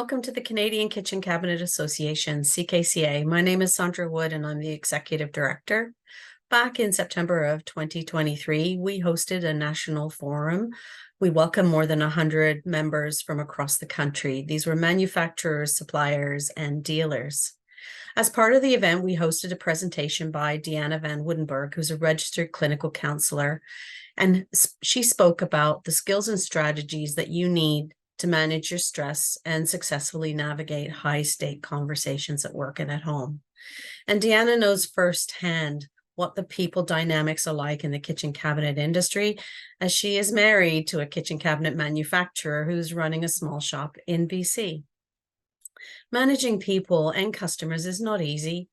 welcome to the Canadian Kitchen Cabinet Association, CKCA. My name is Sandra Wood and I'm the Executive Director. Back in September of 2023, we hosted a national forum. We welcomed more than 100 members from across the country. These were manufacturers, suppliers, and dealers. As part of the event, we hosted a presentation by Deanna Van Woudenberg, who's a registered clinical counselor, and she spoke about the skills and strategies that you need to manage your stress and successfully navigate high-stake conversations at work and at home. And Deanna knows firsthand what the people dynamics are like in the kitchen cabinet industry, as she is married to a kitchen cabinet manufacturer who's running a small shop in BC. Managing people and customers is not easy.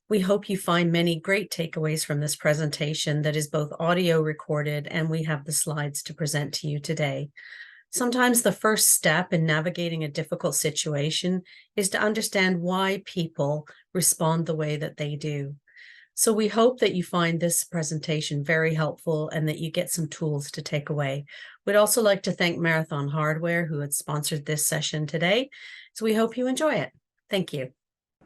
We hope you find many great takeaways from this presentation that is both audio recorded, and we have the slides to present to you today. Sometimes the first step in navigating a difficult situation is to understand why people respond the way that they do. So we hope that you find this presentation very helpful and that you get some tools to take away. We'd also like to thank Marathon Hardware, who had sponsored this session today. So we hope you enjoy it. Thank you.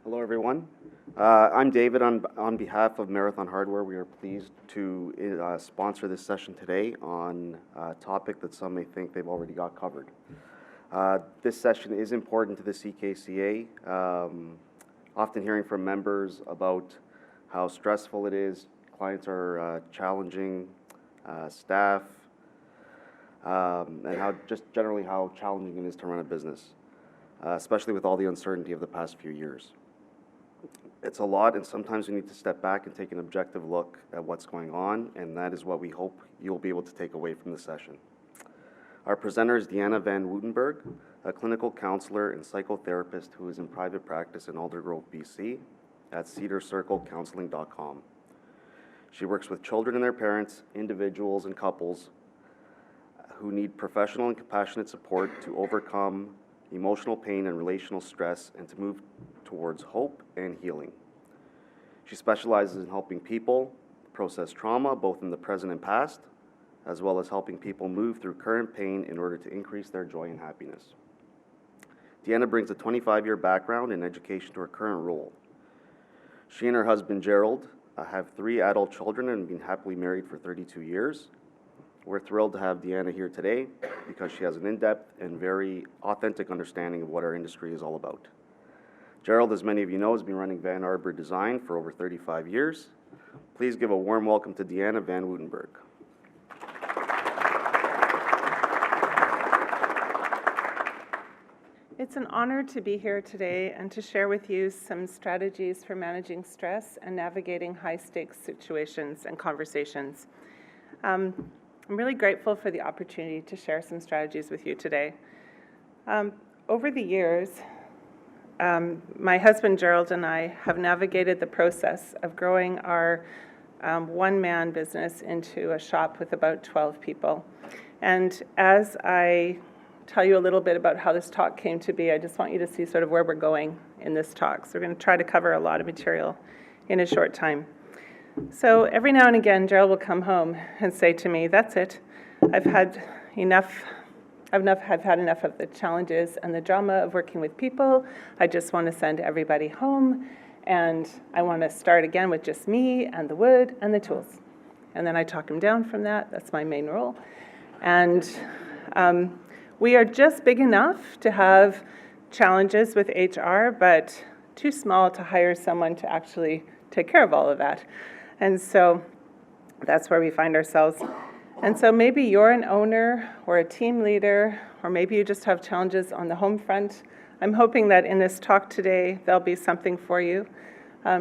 Hello, everyone. I'm David. On behalf of Marathon Hardware, we are pleased to sponsor this session today on a topic that some may think they've already got covered. This session is important to the CKCA. Often hearing from members about how stressful it is, clients are challenging, staff, and how just generally how challenging it is to run a business, especially with all the uncertainty of the past few years. It's a lot, and sometimes we need to step back and take an objective look at what's going on, and that is what we hope you'll be able to take away from the session. Our presenter is Deanna Van Woudenberg, a clinical counselor and psychotherapist who is in private practice in Aldergrove, BC, at cedarcirclecounseling.com. She works with children and their parents, individuals and couples who need professional and compassionate support to overcome emotional pain and relational stress and to move towards hope and healing. She specializes in helping people process trauma, both in the present and past, as well as helping people move through current pain in order to increase their joy and happiness. Deanna brings a 25-year background in education to her current role. She and her husband, Gerald, have 3 adult children and have been happily married for 32 years. We're thrilled to have Deanna here today because she has an in-depth and very authentic understanding of what our industry is all about. Gerald, as many of you know, has been running Arbour Design for over 35 years. Please give a warm welcome to Deanna Van Woudenberg. It's an honor to be here today and to share with you some strategies for managing stress and navigating high-stakes situations and conversations. I'm really grateful for the opportunity to share some strategies with you today. Over the years, my husband Gerald and I have navigated the process of growing our one-man business into a shop with about 12 people. And as I tell you a little bit about how this talk came to be, I just want you to see sort of where we're going in this talk. So we're going to try to cover a lot of material in a short time. So every now and again, Gerald will come home and say to me, "That's it. I've had enough of the challenges and the drama of working with people. I just want to send everybody home, and I want to start again with just me and the wood and the tools." And then I talk him down from that. That's my main role. And we are just big enough to have challenges with HR, but too small to hire someone to actually take care of all of that. And so that's where we find ourselves. And so maybe you're an owner or a team leader, or maybe you just have challenges on the home front. I'm hoping that in this talk today, there'll be something for you.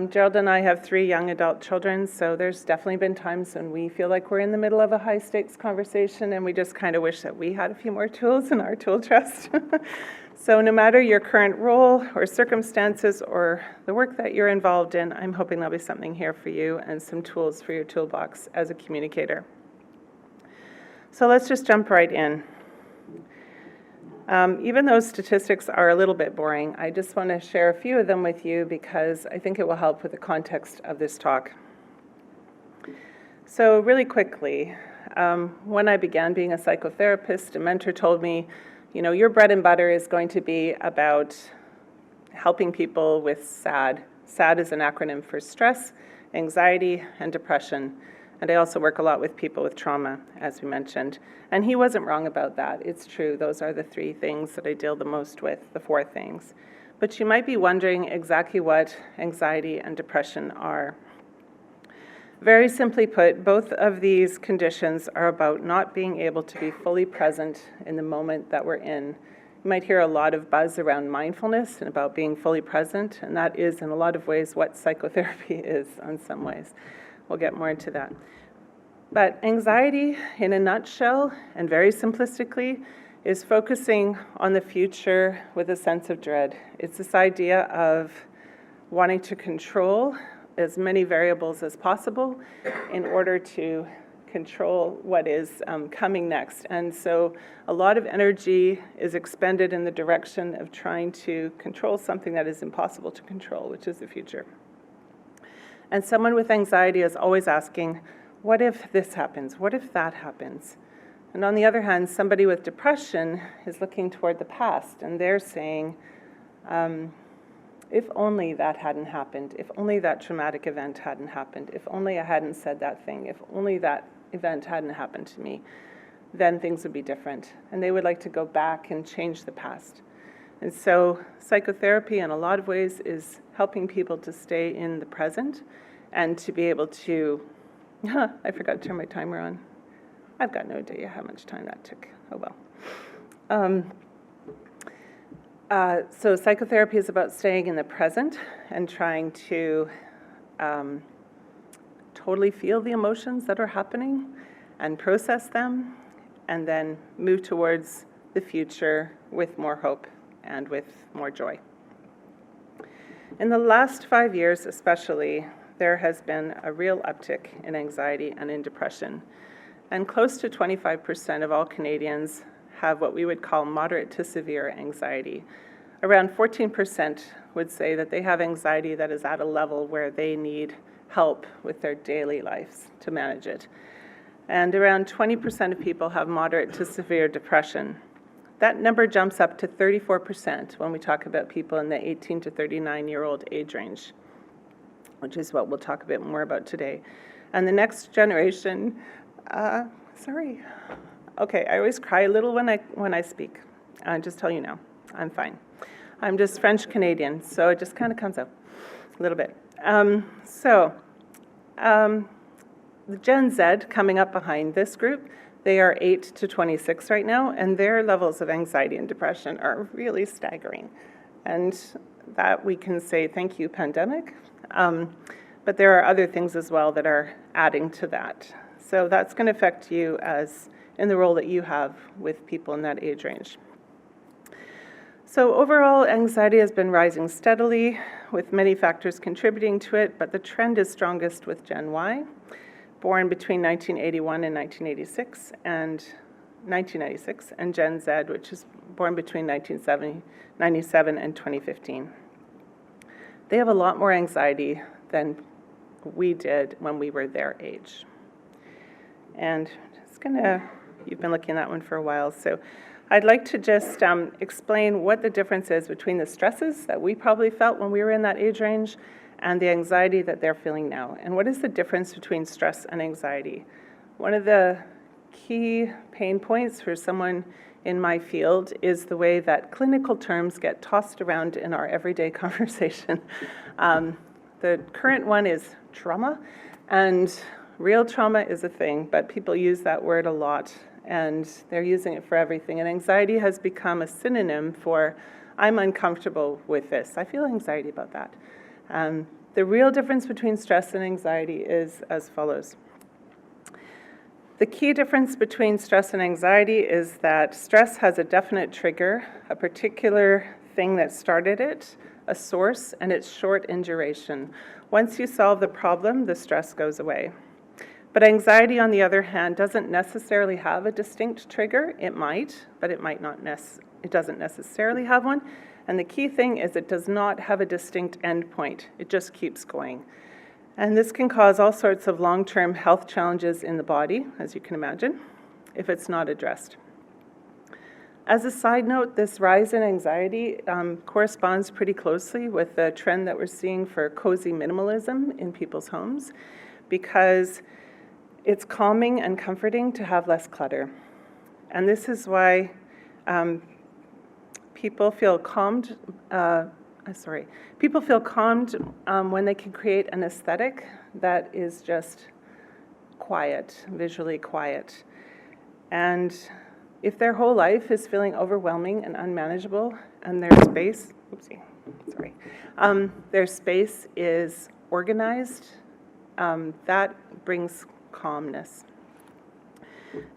Gerald and I have 3 young adult children, so there's definitely been times when we feel like we're in the middle of a high-stakes conversation, and we just kind of wish that we had a few more tools in our tool chest. So no matter your current role or circumstances or the work that you're involved in, I'm hoping there'll be something here for you and some tools for your toolbox as a communicator. So let's just jump right in. Even though statistics are a little bit boring, I just want to share a few of them with you because I think it will help with the context of this talk. So really quickly, when I began being a psychotherapist, a mentor told me, You know, your bread and butter is going to be about helping people with SAD. SAD is an acronym for stress, anxiety, and depression. And I also work a lot with people with trauma, as we mentioned. And he wasn't wrong about that. It's true. Those are the 3 things that I deal the most with, the 4 things. But you might be wondering exactly what anxiety and depression are. Very simply put, both of these conditions are about not being able to be fully present in the moment that we're in. You might hear a lot of buzz around mindfulness and about being fully present, and that is in a lot of ways what psychotherapy is in some ways. We'll get more into that. But anxiety, in a nutshell, and very simplistically, is focusing on the future with a sense of dread. It's this idea of wanting to control as many variables as possible in order to control what is coming next. And so a lot of energy is expended in the direction of trying to control something that is impossible to control, which is the future. And someone with anxiety is always asking, what if this happens? What if that happens? And on the other hand, somebody with depression is looking toward the past, and they're saying, if only that hadn't happened, if only that traumatic event hadn't happened, if only I hadn't said that thing, if only that event hadn't happened to me, then things would be different. And they would like to go back and change the past. And so psychotherapy in a lot of ways is helping people to stay in the present and to be able to, I forgot to turn my timer on. I've got no idea how much time that took. Oh well. So psychotherapy is about staying in the present and trying to totally feel the emotions that are happening and process them and then move towards the future with more hope and with more joy. In the last 5 years especially, there has been a real uptick in anxiety and in depression. And close to 25% of all Canadians have what we would call moderate to severe anxiety. Around 14% would say that they have anxiety that is at a level where they need help with their daily lives to manage it. And around 20% of people have moderate to severe depression. That number jumps up to 34% when we talk about people in the 18 to 39-year-old age range, which is what we'll talk a bit more about today. And the next generation, sorry. Okay, I always cry a little when I speak. I'll just tell you now, I'm fine. I'm just French Canadian, so it just kind of comes out a little bit. The Gen Z coming up behind this group, they are 8 to 26 right now, and their levels of anxiety and depression are really staggering. And that we can say, thank you, pandemic. But there are other things as well that are adding to that. So that's going to affect you as in the role that you have with people in that age range. So overall, anxiety has been rising steadily, with many factors contributing to it, but the trend is strongest with Gen Y, born between 1981 and 1986, and 1996, and Gen Z, which is born between 1997 and 2015. They have a lot more anxiety than we did when we were their age. And you've been looking at that one for a while, so I'd like to just explain what the difference is between the stresses that we probably felt when we were in that age range and the anxiety that they're feeling now. And what is the difference between stress and anxiety? One of the key pain points for someone in my field is the way that clinical terms get tossed around in our everyday conversation. The current one is trauma, and real trauma is a thing, but people use that word a lot, and they're using it for everything. And anxiety has become a synonym for, I'm uncomfortable with this. I feel anxiety about that. The real difference between stress and anxiety is as follows. The key difference between stress and anxiety is that stress has a definite trigger, a particular thing that started it, a source, and it's short in duration. Once you solve the problem, the stress goes away. But anxiety, on the other hand, doesn't necessarily have a distinct trigger. It might, but it might not. It doesn't necessarily have one. And the key thing is it does not have a distinct end point. It just keeps going. And this can cause all sorts of long-term health challenges in the body, as you can imagine, if it's not addressed. As a side note, this rise in anxiety corresponds pretty closely with the trend that we're seeing for cozy minimalism in people's homes, because it's calming and comforting to have less clutter. And this is why people feel calmed. People feel calmed when they can create an aesthetic that is just quiet, visually quiet. And if their whole life is feeling overwhelming and unmanageable, and their space, their space is organized, that brings calmness.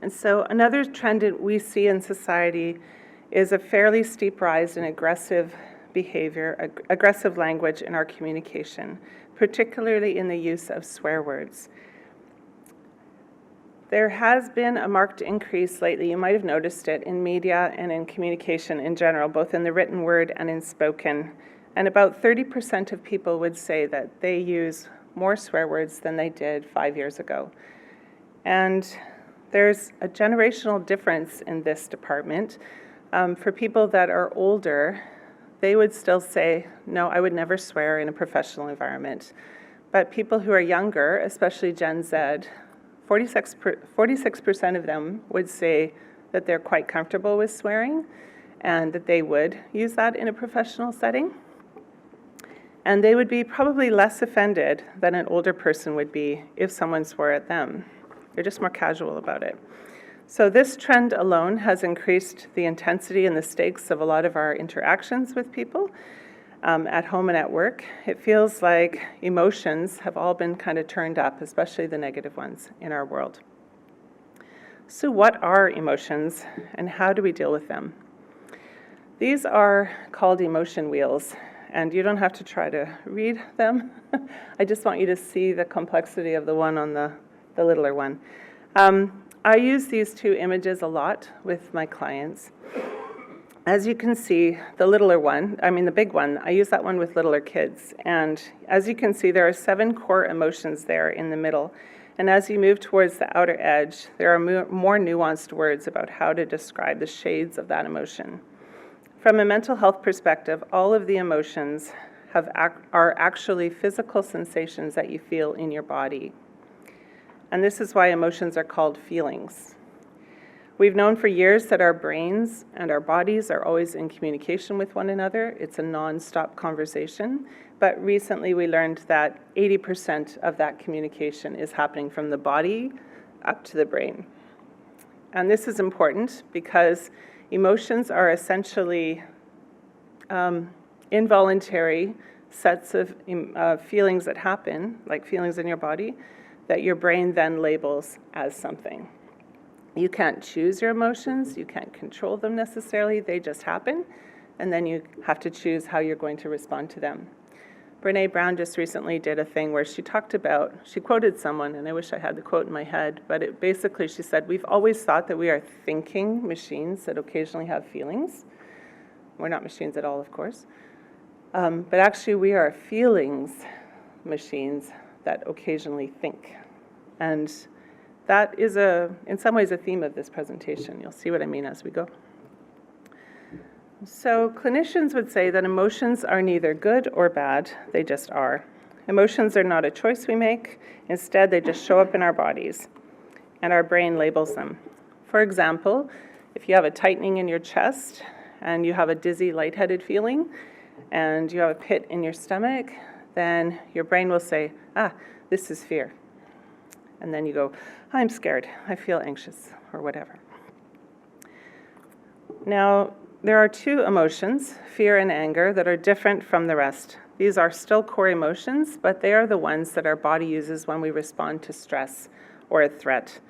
And so another trend that we see in society is a fairly steep rise in aggressive behavior, aggressive language in our communication, particularly in the use of swear words. There has been a marked increase lately, you might have noticed it, in media and in communication in general, both in the written word and in spoken. And about 30% of people would say that they use more swear words than they did 5 years ago. And there's a generational difference in this department. For people that are older, they would still say, no, I would never swear in a professional environment. But people who are younger, especially Gen Z, 46% of them would say that they're quite comfortable with swearing and that they would use that in a professional setting. And they would be probably less offended than an older person would be if someone swore at them. They're just more casual about it. So this trend alone has increased the intensity and the stakes of a lot of our interactions with people at home and at work. It feels like emotions have all been kind of turned up, especially the negative ones in our world. So what are emotions and how do we deal with them? These are called emotion wheels, and you don't have to try to read them. I just want you to see the complexity of the one on the littler one. I use these two images a lot with my clients. As you can see, the big one, I use that one with littler kids. And as you can see, there are 7 core emotions there in the middle. And as you move towards the outer edge, there are more nuanced words about how to describe the shades of that emotion. From a mental health perspective, all of the emotions are actually physical sensations that you feel in your body. And this is why emotions are called feelings. We've known for years that our brains and our bodies are always in communication with one another. It's a non-stop conversation. But recently we learned that 80% of that communication is happening from the body up to the brain. And this is important because emotions are essentially involuntary sets of feelings that happen, like feelings in your body, that your brain then labels as something. You can't choose your emotions, you can't control them necessarily, they just happen, and then you have to choose how you're going to respond to them. Brené Brown just recently did a thing where she quoted someone, and I wish I had the quote in my head, but basically she said, we've always thought that we are thinking machines that occasionally have feelings. We're not machines at all, of course. But actually we are feelings machines that occasionally think. And that is in some ways a theme of this presentation. You'll see what I mean as we go. So clinicians would say that emotions are neither good or bad, they just are. Emotions are not a choice we make, instead they just show up in our bodies, and our brain labels them. For example, if you have a tightening in your chest, and you have a dizzy, lightheaded feeling, and you have a pit in your stomach, then your brain will say, this is fear. And then you go, I'm scared, I feel anxious, or whatever. Now, there are 2 emotions, fear and anger, that are different from the rest. These are still core emotions, but they are the ones that our body uses when we respond to stress or a threat.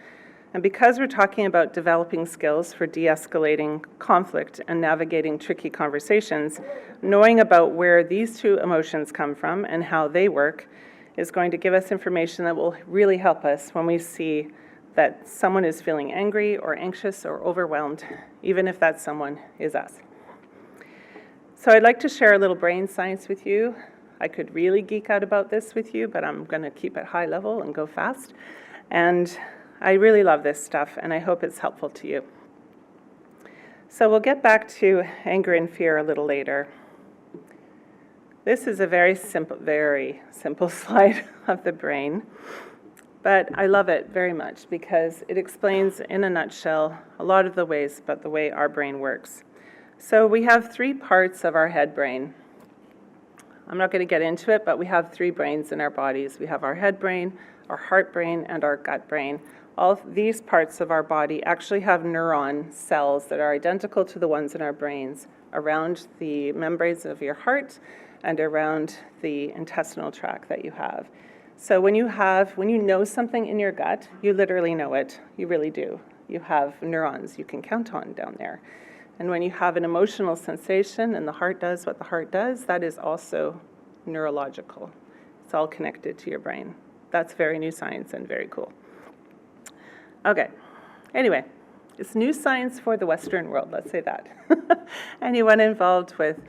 And because we're talking about developing skills for de-escalating conflict and navigating tricky conversations, knowing about where these 2 emotions come from and how they work is going to give us information that will really help us when we see that someone is feeling angry or anxious or overwhelmed, even if that someone is us. So I'd like to share a little brain science with you. I could really geek out about this with you, but I'm going to keep it high level and go fast. And I really love this stuff, and I hope it's helpful to you. So we'll get back to anger and fear a little later. This is a very simple slide of the brain, but I love it very much because it explains in a nutshell a lot of the ways about the way our brain works. So we have three parts of our head brain. I'm not going to get into it, but we have three brains in our bodies. We have our head brain, our heart brain, and our gut brain. All these parts of our body actually have neuron cells that are identical to the ones in our brains around the membranes of your heart and around the intestinal tract that you have. So when you know something in your gut, you literally know it. You really do. You have neurons you can count on down there. And when you have an emotional sensation and the heart does what the heart does, that is also neurological. It's all connected to your brain. That's very new science and very cool. Okay, anyway, it's new science for the Western world, let's say that. Anyone involved with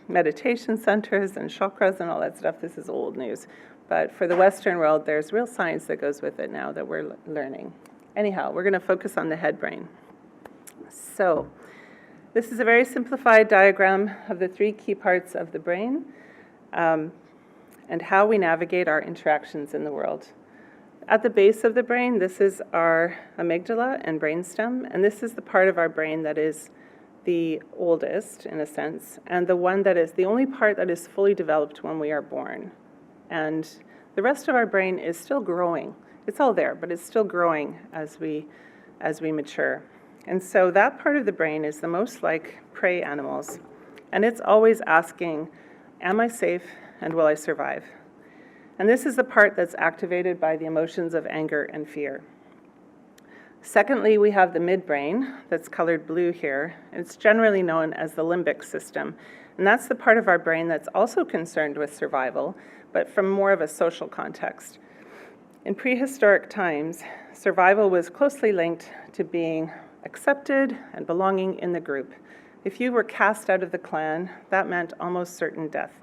meditation centers and chakras and all that stuff, this is old news. But for the Western world, there's real science that goes with it now that we're learning. Anyhow, we're going to focus on the head brain. So this is a very simplified diagram of the three key parts of the brain and how we navigate our interactions in the world. At the base of the brain, this is our amygdala and brainstem, and this is the part of our brain that is the oldest, in a sense, and the one that is the only part that is fully developed when we are born. And the rest of our brain is still growing. It's all there, but it's still growing as we mature. And so that part of the brain is the most like prey animals, and it's always asking, am I safe and will I survive? And this is the part that's activated by the emotions of anger and fear. Secondly, we have the midbrain that's colored blue here. It's generally known as the limbic system. And that's the part of our brain that's also concerned with survival, but from more of a social context. In prehistoric times, survival was closely linked to being accepted and belonging in the group. If you were cast out of the clan, that meant almost certain death.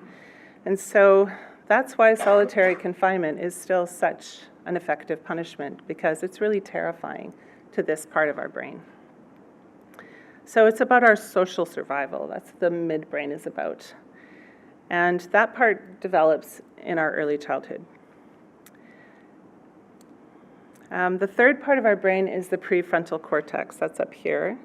And so that's why solitary confinement is still such an effective punishment, because it's really terrifying to this part of our brain. So it's about our social survival. That's what the midbrain is about. And that part develops in our early childhood. The third part of our brain is the prefrontal cortex. That's up here.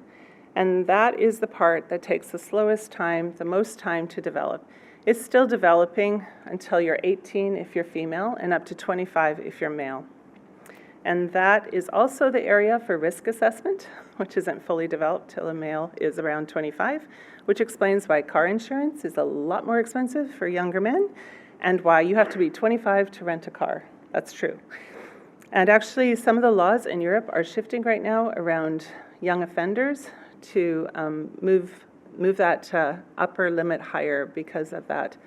And that is the part that takes the slowest time, the most time to develop. It's still developing until you're 18 if you're female and up to 25 if you're male. And that is also the area for risk assessment, which isn't fully developed till a male is around 25, which explains why car insurance is a lot more expensive for younger men and why you have to be 25 to rent a car. That's true. And actually, some of the laws in Europe are shifting right now around young offenders to move that upper limit higher because of that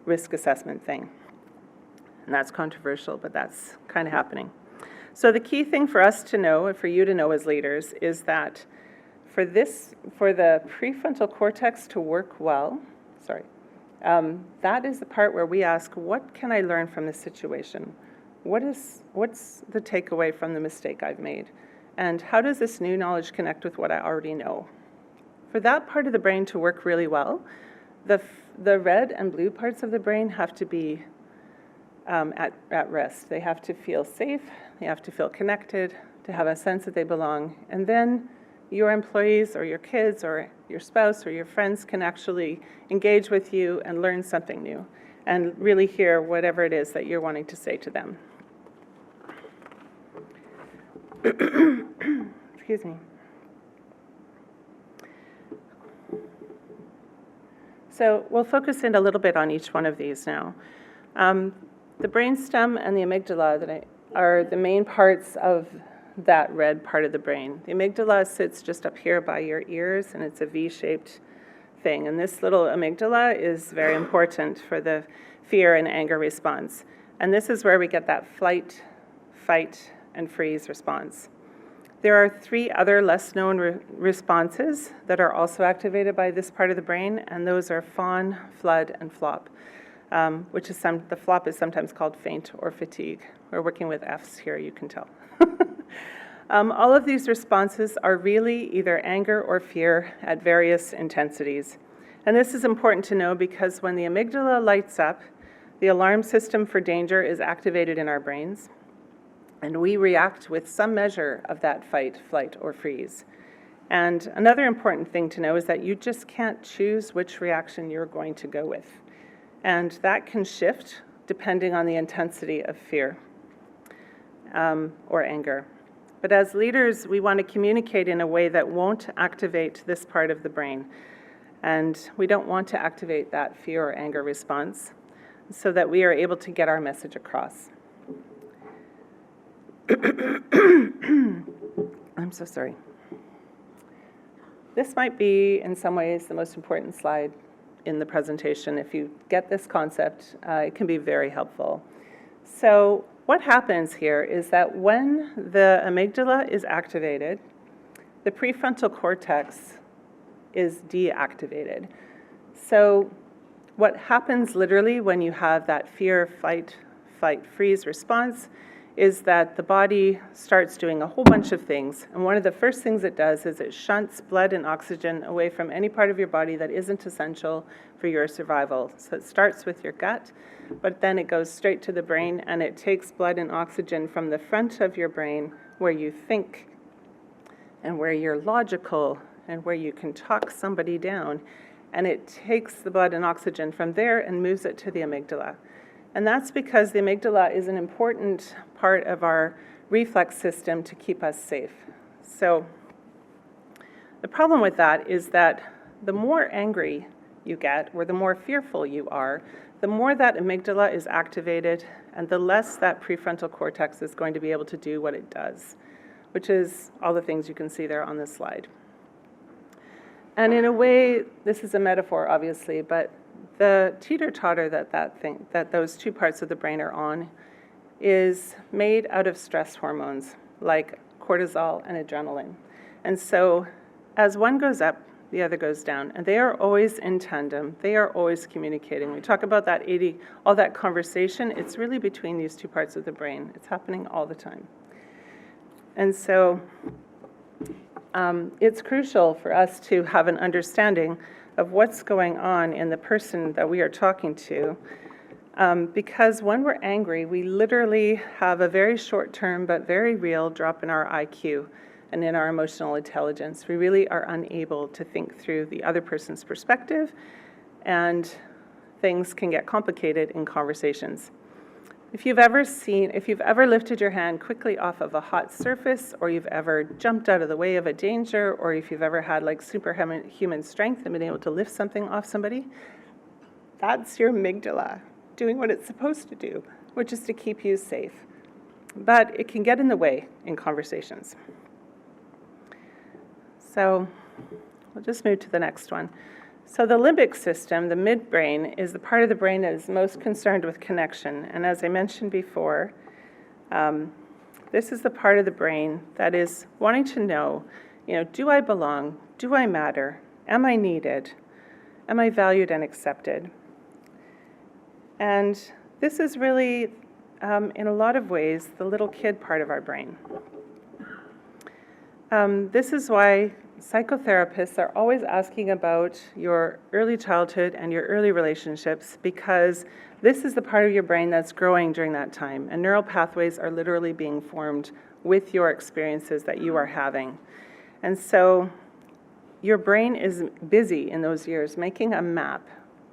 risk assessment thing. And that's controversial, but that's kind of happening. So the key thing for us to know, and for you to know as leaders, is that for the prefrontal cortex to work well, that is the part where we ask, what can I learn from this situation? What's the takeaway from the mistake I've made? And how does this new knowledge connect with what I already know? For that part of the brain to work really well, the red and blue parts of the brain have to be at rest. They have to feel safe, they have to feel connected, to have a sense that they belong. And then your employees or your kids or your spouse or your friends can actually engage with you and learn something new and really hear whatever it is that you're wanting to say to them. Excuse me. So we'll focus in a little bit on each one of these now. The brainstem and the amygdala are the main parts of that red part of the brain. The amygdala sits just up here by your ears, and it's a V-shaped thing. And this little amygdala is very important for the fear and anger response. And this is where we get that flight, fight, and freeze response. There are three other less known responses that are also activated by this part of the brain, and those are fawn, flood, and flop, which is the flop is sometimes called faint or fatigue. We're working with Fs here, you can tell. All of these responses are really either anger or fear at various intensities. And this is important to know because when the amygdala lights up, the alarm system for danger is activated in our brains, and we react with some measure of that fight, flight, or freeze. And another important thing to know is that you just can't choose which reaction you're going to go with. And that can shift depending on the intensity of fear or anger. But as leaders, we want to communicate in a way that won't activate this part of the brain. And we don't want to activate that fear or anger response so that we are able to get our message across. I'm so sorry. This might be, in some ways, the most important slide in the presentation. If you get this concept, it can be very helpful. So what happens here is that when the amygdala is activated, the prefrontal cortex is deactivated. So what happens literally when you have that fear, fight, freeze response is that the body starts doing a whole bunch of things. And one of the first things it does is it shunts blood and oxygen away from any part of your body that isn't essential for your survival. So it starts with your gut, but then it goes straight to the brain, and it takes blood and oxygen from the front of your brain where you think and where you're logical and where you can talk somebody down, and it takes the blood and oxygen from there and moves it to the amygdala. And that's because the amygdala is an important part of our reflex system to keep us safe. So the problem with that is that the more angry you get, or the more fearful you are, the more that amygdala is activated, and the less that prefrontal cortex is going to be able to do what it does, which is all the things you can see there on this slide. And in a way, this is a metaphor, obviously, but the teeter-totter that those two parts of the brain are on is made out of stress hormones like cortisol and adrenaline. And so as one goes up, the other goes down, and they are always in tandem. They are always communicating. We talk about that all that conversation. It's really between these two parts of the brain. It's happening all the time. And so it's crucial for us to have an understanding of what's going on in the person that we are talking to, because when we're angry, we literally have a very short-term but very real drop in our IQ and in our emotional intelligence. We really are unable to think through the other person's perspective, and things can get complicated in conversations. If you've ever lifted your hand quickly off of a hot surface, or you've ever jumped out of the way of a danger, or if you've ever had like superhuman strength and been able to lift something off somebody, that's your amygdala doing what it's supposed to do, which is to keep you safe. But it can get in the way in conversations. So we'll just move to the next one. So the limbic system, the midbrain, is the part of the brain that is most concerned with connection. And as I mentioned before, this is the part of the brain that is wanting to know, do I belong? Do I matter? Am I needed? Am I valued and accepted? And this is really, in a lot of ways, the little kid part of our brain. This is why psychotherapists are always asking about your early childhood and your early relationships, because this is the part of your brain that's growing during that time, and neural pathways are literally being formed with your experiences that you are having. And so your brain is busy in those years making a map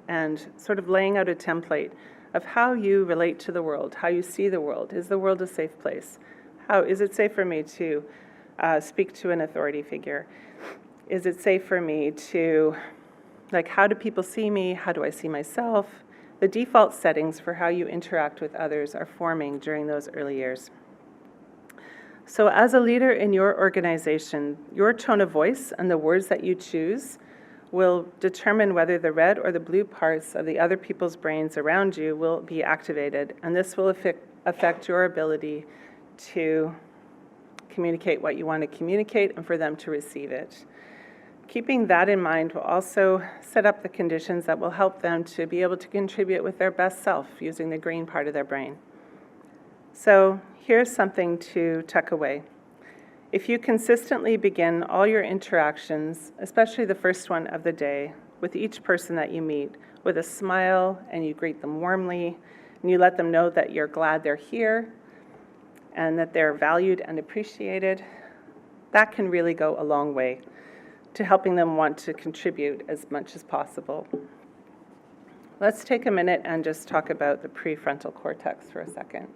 and sort of laying out a template of how you relate to the world, how you see the world. Is the world a safe place? How is it safe for me to speak to an authority figure? Is it safe for me to, how do people see me? How do I see myself? The default settings for how you interact with others are forming during those early years. So as a leader in your organization, your tone of voice and the words that you choose will determine whether the red or the blue parts of the other people's brains around you will be activated, and this will affect your ability to communicate what you want to communicate and for them to receive it. Keeping that in mind will also set up the conditions that will help them to be able to contribute with their best self using the green part of their brain. So here's something to tuck away. If you consistently begin all your interactions, especially the first one of the day, with each person that you meet, with a smile, and you greet them warmly, and you let them know that you're glad they're here, and that they're valued and appreciated, that can really go a long way to helping them want to contribute as much as possible. Let's take a minute and just talk about the prefrontal cortex for a second.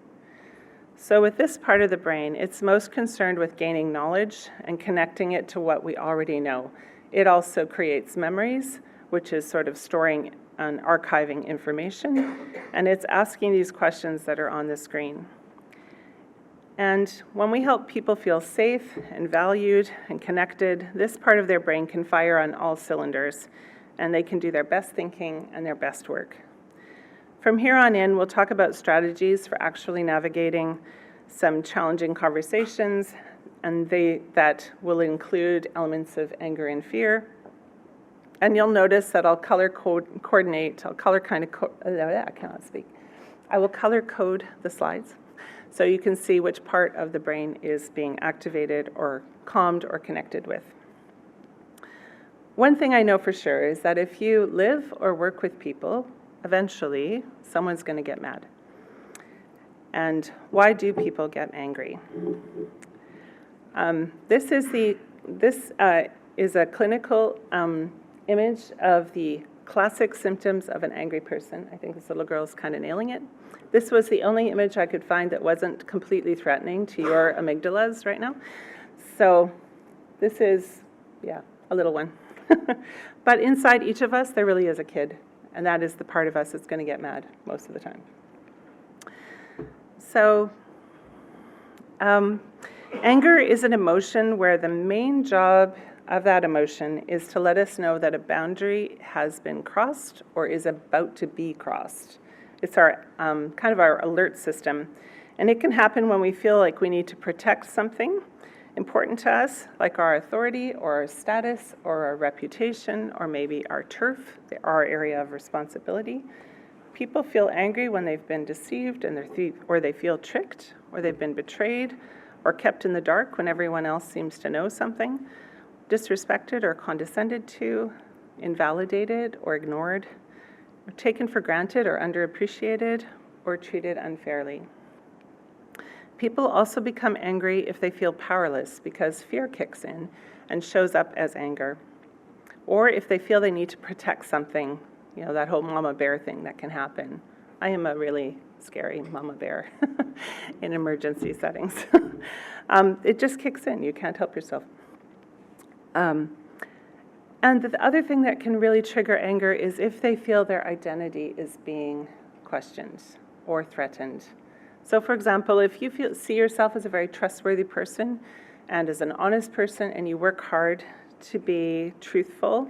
So with this part of the brain, it's most concerned with gaining knowledge and connecting it to what we already know. It also creates memories, which is sort of storing and archiving information, and it's asking these questions that are on the screen. And when we help people feel safe and valued and connected, this part of their brain can fire on all cylinders, and they can do their best thinking and their best work. From here on in, we'll talk about strategies for actually navigating some challenging conversations, and that will include elements of anger and fear. And you'll notice that I'll color coordinate, I will color code the slides, so you can see which part of the brain is being activated or calmed or connected with. One thing I know for sure is that if you live or work with people, eventually someone's going to get mad. And why do people get angry? This is a clinical image of the classic symptoms of an angry person. I think this little girl's kind of nailing it. This was the only image I could find that wasn't completely threatening to your amygdalas right now. So this is, a little one. But inside each of us, there really is a kid. And that is the part of us that's going to get mad most of the time. So anger is an emotion where the main job of that emotion is to let us know that a boundary has been crossed or is about to be crossed. It's our kind of our alert system. And it can happen when we feel like we need to protect something important to us, like our authority or our status or our reputation or maybe our turf, our area of responsibility. People feel angry when they've been deceived or they feel tricked or they've been betrayed or kept in the dark when everyone else seems to know something, disrespected or condescended to, invalidated or ignored, or taken for granted or underappreciated or treated unfairly. People also become angry if they feel powerless because fear kicks in and shows up as anger. Or if they feel they need to protect something, that whole mama bear thing that can happen. I am a really scary mama bear in emergency settings. It just kicks in. You can't help yourself. And the other thing that can really trigger anger is if they feel their identity is being questioned or threatened. So for example, if you see yourself as a very trustworthy person and as an honest person and you work hard to be truthful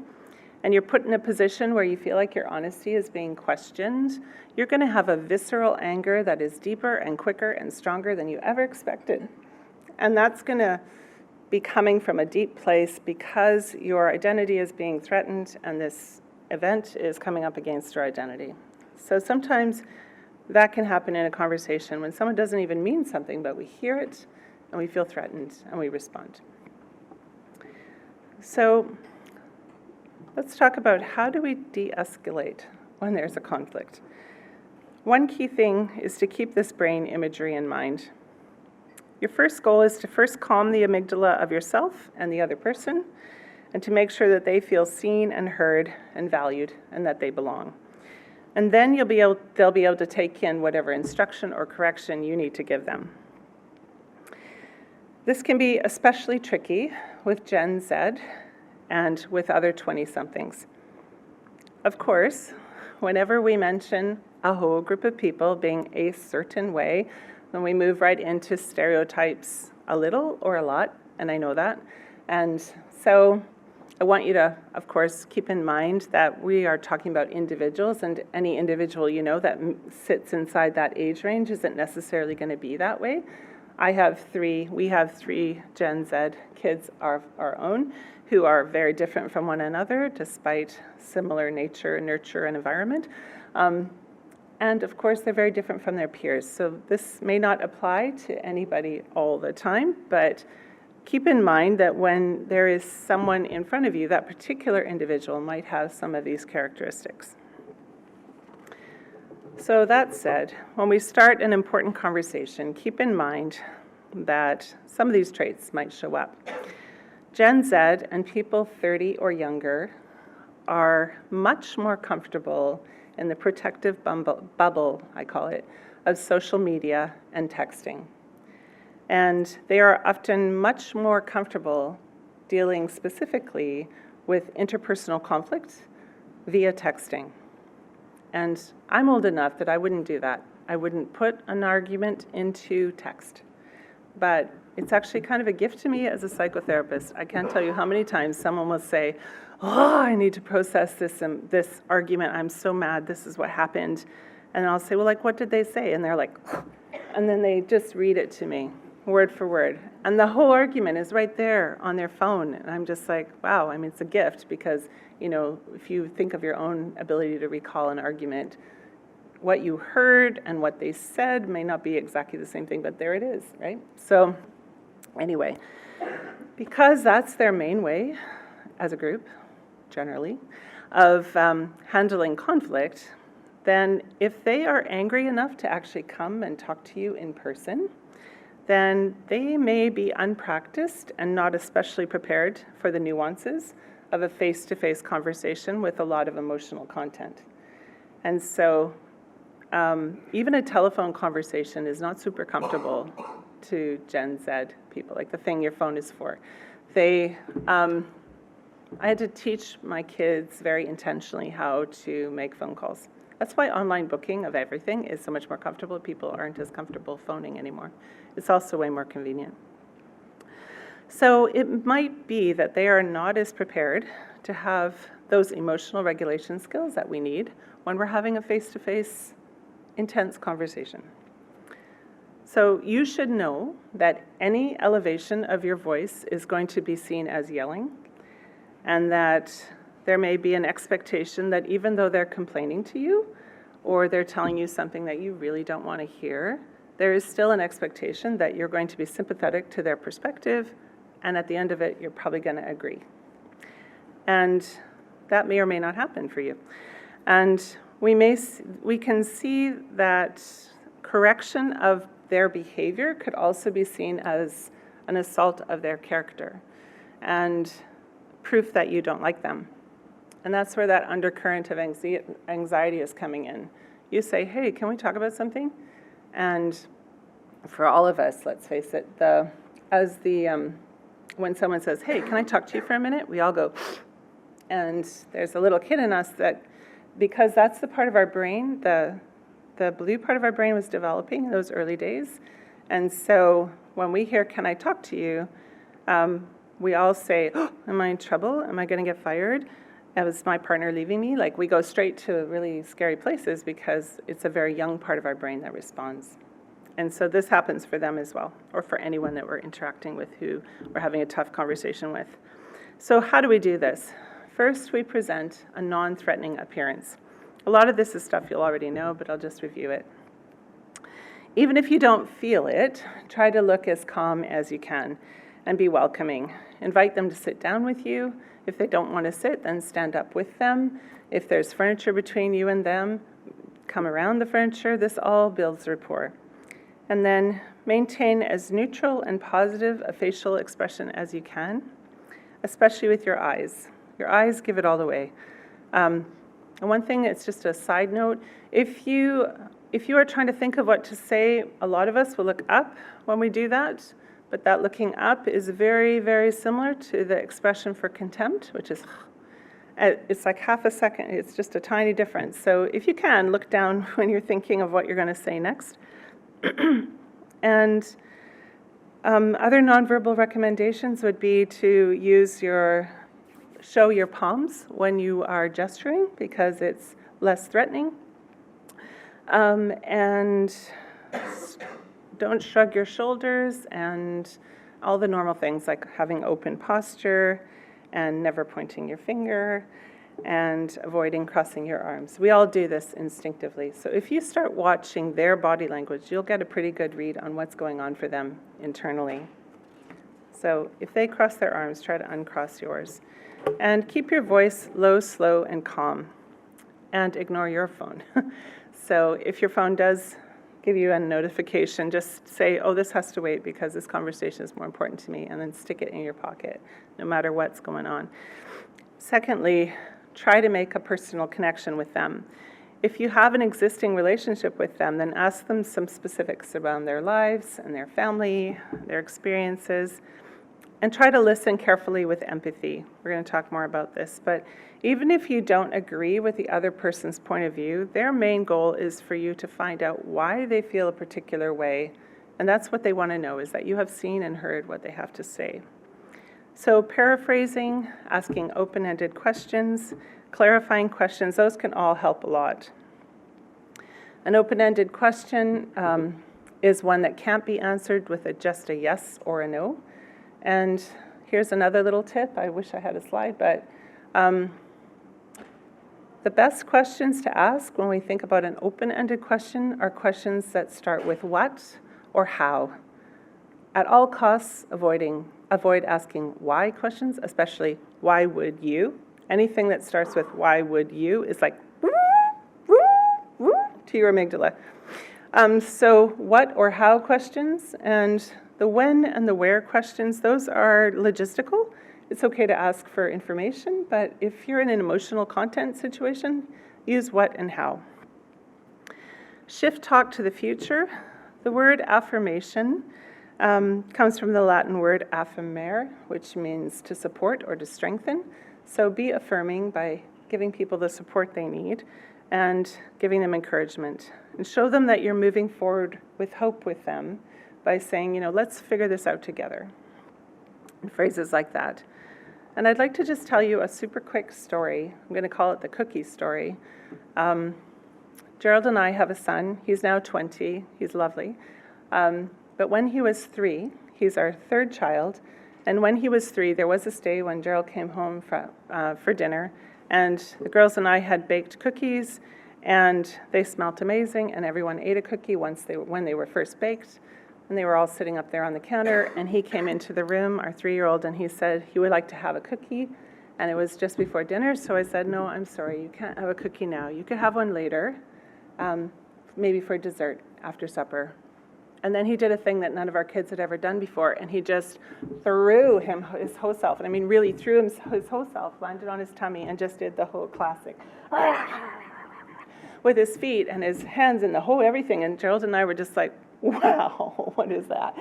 and you're put in a position where you feel like your honesty is being questioned, you're going to have a visceral anger that is deeper and quicker and stronger than you ever expected. And that's going to be coming from a deep place because your identity is being threatened and this event is coming up against your identity. So sometimes that can happen in a conversation when someone doesn't even mean something, but we hear it and we feel threatened and we respond. So let's talk about how do we de-escalate when there's a conflict. One key thing is to keep this brain imagery in mind. Your first goal is to first calm the amygdala of yourself and the other person and to make sure that they feel seen and heard and valued and that they belong. And then they'll be able to take in whatever instruction or correction you need to give them. This can be especially tricky with Gen Z and with other 20-somethings. Of course, whenever we mention a whole group of people being a certain way, then we move right into stereotypes a little or a lot, and I know that. And so I want you to, of course, keep in mind that we are talking about individuals, and any individual that sits inside that age range isn't necessarily going to be that way. We have three Gen Z kids of our own who are very different from one another despite similar nature, nurture, and environment. And of course, they're very different from their peers. So this may not apply to anybody all the time, but keep in mind that when there is someone in front of you, that particular individual might have some of these characteristics. So that said, when we start an important conversation, keep in mind that some of these traits might show up. Gen Z and people 30 or younger are much more comfortable in the protective bubble, I call it, of social media and texting. And they are often much more comfortable dealing specifically with interpersonal conflict via texting. And I'm old enough that I wouldn't do that. I wouldn't put an argument into text. But it's actually kind of a gift to me as a psychotherapist. I can't tell you how many times someone will say, oh, I need to process this argument. I'm so mad. This is what happened. And I'll say, well, like, what did they say? And they're like, and then they just read it to me, word for word. And the whole argument is right there on their phone. And I'm just like, wow, I mean, it's a gift because, you know, if you think of your own ability to recall an argument, what you heard and what they said may not be exactly the same thing, but there it is, right? So anyway, because that's their main way as a group, generally, of handling conflict, then if they are angry enough to actually come and talk to you in person, then they may be unpracticed and not especially prepared for the nuances of a face-to-face conversation with a lot of emotional content. And so even a telephone conversation is not super comfortable to Gen Z people, like the thing your phone is for. I had to teach my kids very intentionally how to make phone calls. That's why online booking of everything is so much more comfortable. People aren't as comfortable phoning anymore. It's also way more convenient. So it might be that they are not as prepared to have those emotional regulation skills that we need when we're having a face-to-face intense conversation. So you should know that any elevation of your voice is going to be seen as yelling, and that there may be an expectation that even though they're complaining to you or they're telling you something that you really don't want to hear, there is still an expectation that you're going to be sympathetic to their perspective, and at the end of it, you're probably going to agree. And that may or may not happen for you. And we can see that correction of their behavior could also be seen as an assault of their character and proof that you don't like them. And that's where that undercurrent of anxiety is coming in. You say, hey, can we talk about something? And for all of us, let's face it, when someone says, hey, can I talk to you for a minute? We all go, and there's a little kid in us that, because that's the part of our brain, the blue part of our brain was developing in those early days. And so when we hear, can I talk to you? We all say, oh, am I in trouble? Am I going to get fired? Was my partner leaving me? Like, we go straight to really scary places because it's a very young part of our brain that responds. And so this happens for them as well, or for anyone that we're interacting with who we're having a tough conversation with. So how do we do this? First, we present a non-threatening appearance. A lot of this is stuff you'll already know, but I'll just review it. Even if you don't feel it, try to look as calm as you can and be welcoming. Invite them to sit down with you. If they don't want to sit, then stand up with them. If there's furniture between you and them, come around the furniture. This all builds rapport. And then maintain as neutral and positive a facial expression as you can, especially with your eyes. Your eyes give it all away. And one thing, it's just a side note, if you are trying to think of what to say, a lot of us will look up when we do that, but that looking up is very, very similar to the expression for contempt, which is, it's like half a second, it's just a tiny difference. So if you can, look down when you're thinking of what you're going to say next. And other nonverbal recommendations would be to show your palms when you are gesturing because it's less threatening. And don't shrug your shoulders and all the normal things like having open posture and never pointing your finger and avoiding crossing your arms. We all do this instinctively. So if you start watching their body language, you'll get a pretty good read on what's going on for them internally. So if they cross their arms, try to uncross yours. And keep your voice low, slow, and calm. And ignore your phone. So if your phone does give you a notification, just say, oh, this has to wait because this conversation is more important to me, and then stick it in your pocket, no matter what's going on. Secondly, try to make a personal connection with them. If you have an existing relationship with them, then ask them some specifics around their lives and their family, their experiences, and try to listen carefully with empathy. We're going to talk more about this, but even if you don't agree with the other person's point of view, their main goal is for you to find out why they feel a particular way, and that's what they want to know, is that you have seen and heard what they have to say. So paraphrasing, asking open-ended questions, clarifying questions, those can all help a lot. An open-ended question is one that can't be answered with just a yes or a no. And here's another little tip. I wish I had a slide, but the best questions to ask when we think about an open-ended question are questions that start with what or how. At all costs, avoid asking why questions, especially why would you. Anything that starts with why would you is like to your amygdala. So what or how questions, and the when and the where questions, those are logistical. It's okay to ask for information, but if you're in an emotional content situation, use what and how. Shift talk to the future. The word affirmation comes from the Latin word affirmare, which means to support or to strengthen. So be affirming by giving people the support they need and giving them encouragement. And show them that you're moving forward with hope with them by saying, let's figure this out together. And phrases like that. And I'd like to just tell you a super quick story. I'm going to call it the cookie story. Gerald and I have a son. He's now 20. He's lovely. But when he was 3, he's our third child, and when he was 3, there was this day when Gerald came home for dinner, and the girls and I had baked cookies, and they smelt amazing, and everyone ate a cookie when they were first baked, and they were all sitting up there on the counter, and he came into the room, our 3-year-old, and he said he would like to have a cookie, and it was just before dinner, so I said, no, I'm sorry, you can't have a cookie now. You could have one later, maybe for dessert after supper. And then he did a thing that none of our kids had ever done before, and he just threw his whole self, and I mean really threw his whole self, landed on his tummy, and just did the whole classic with his feet and his hands and the whole everything. And Gerald and I were just like, wow, what is that?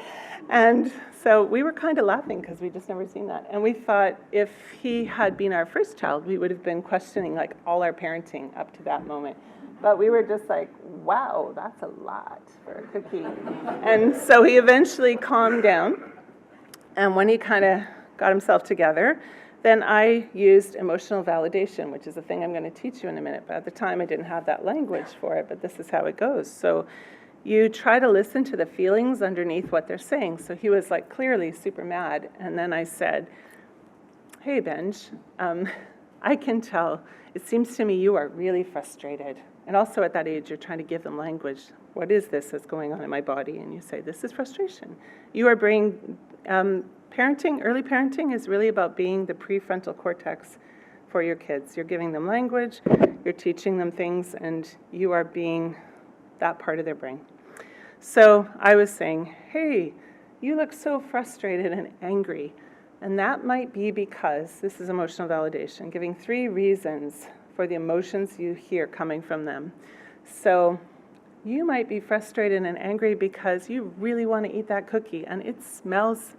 And so we were kind of laughing because we just never seen that. And we thought if he had been our first child, we would have been questioning like all our parenting up to that moment. But we were just like, wow, that's a lot for a cookie. And so he eventually calmed down. And when he kind of got himself together, then I used emotional validation, which is a thing I'm going to teach you in a minute. But at the time, I didn't have that language for it, but this is how it goes. So you try to listen to the feelings underneath what they're saying. So he was like clearly super mad. And then I said, hey, Benj, I can tell. It seems to me you are really frustrated. And also at that age, you're trying to give them language. What is this that's going on in my body? And you say, this is frustration. You are bringing, early parenting is really about being the prefrontal cortex for your kids. You're giving them language, you're teaching them things, and you are being that part of their brain. So I was saying, hey, you look so frustrated and angry. And that might be because, this is emotional validation, giving 3 reasons for the emotions you hear coming from them. So you might be frustrated and angry because you really want to eat that cookie, and it smells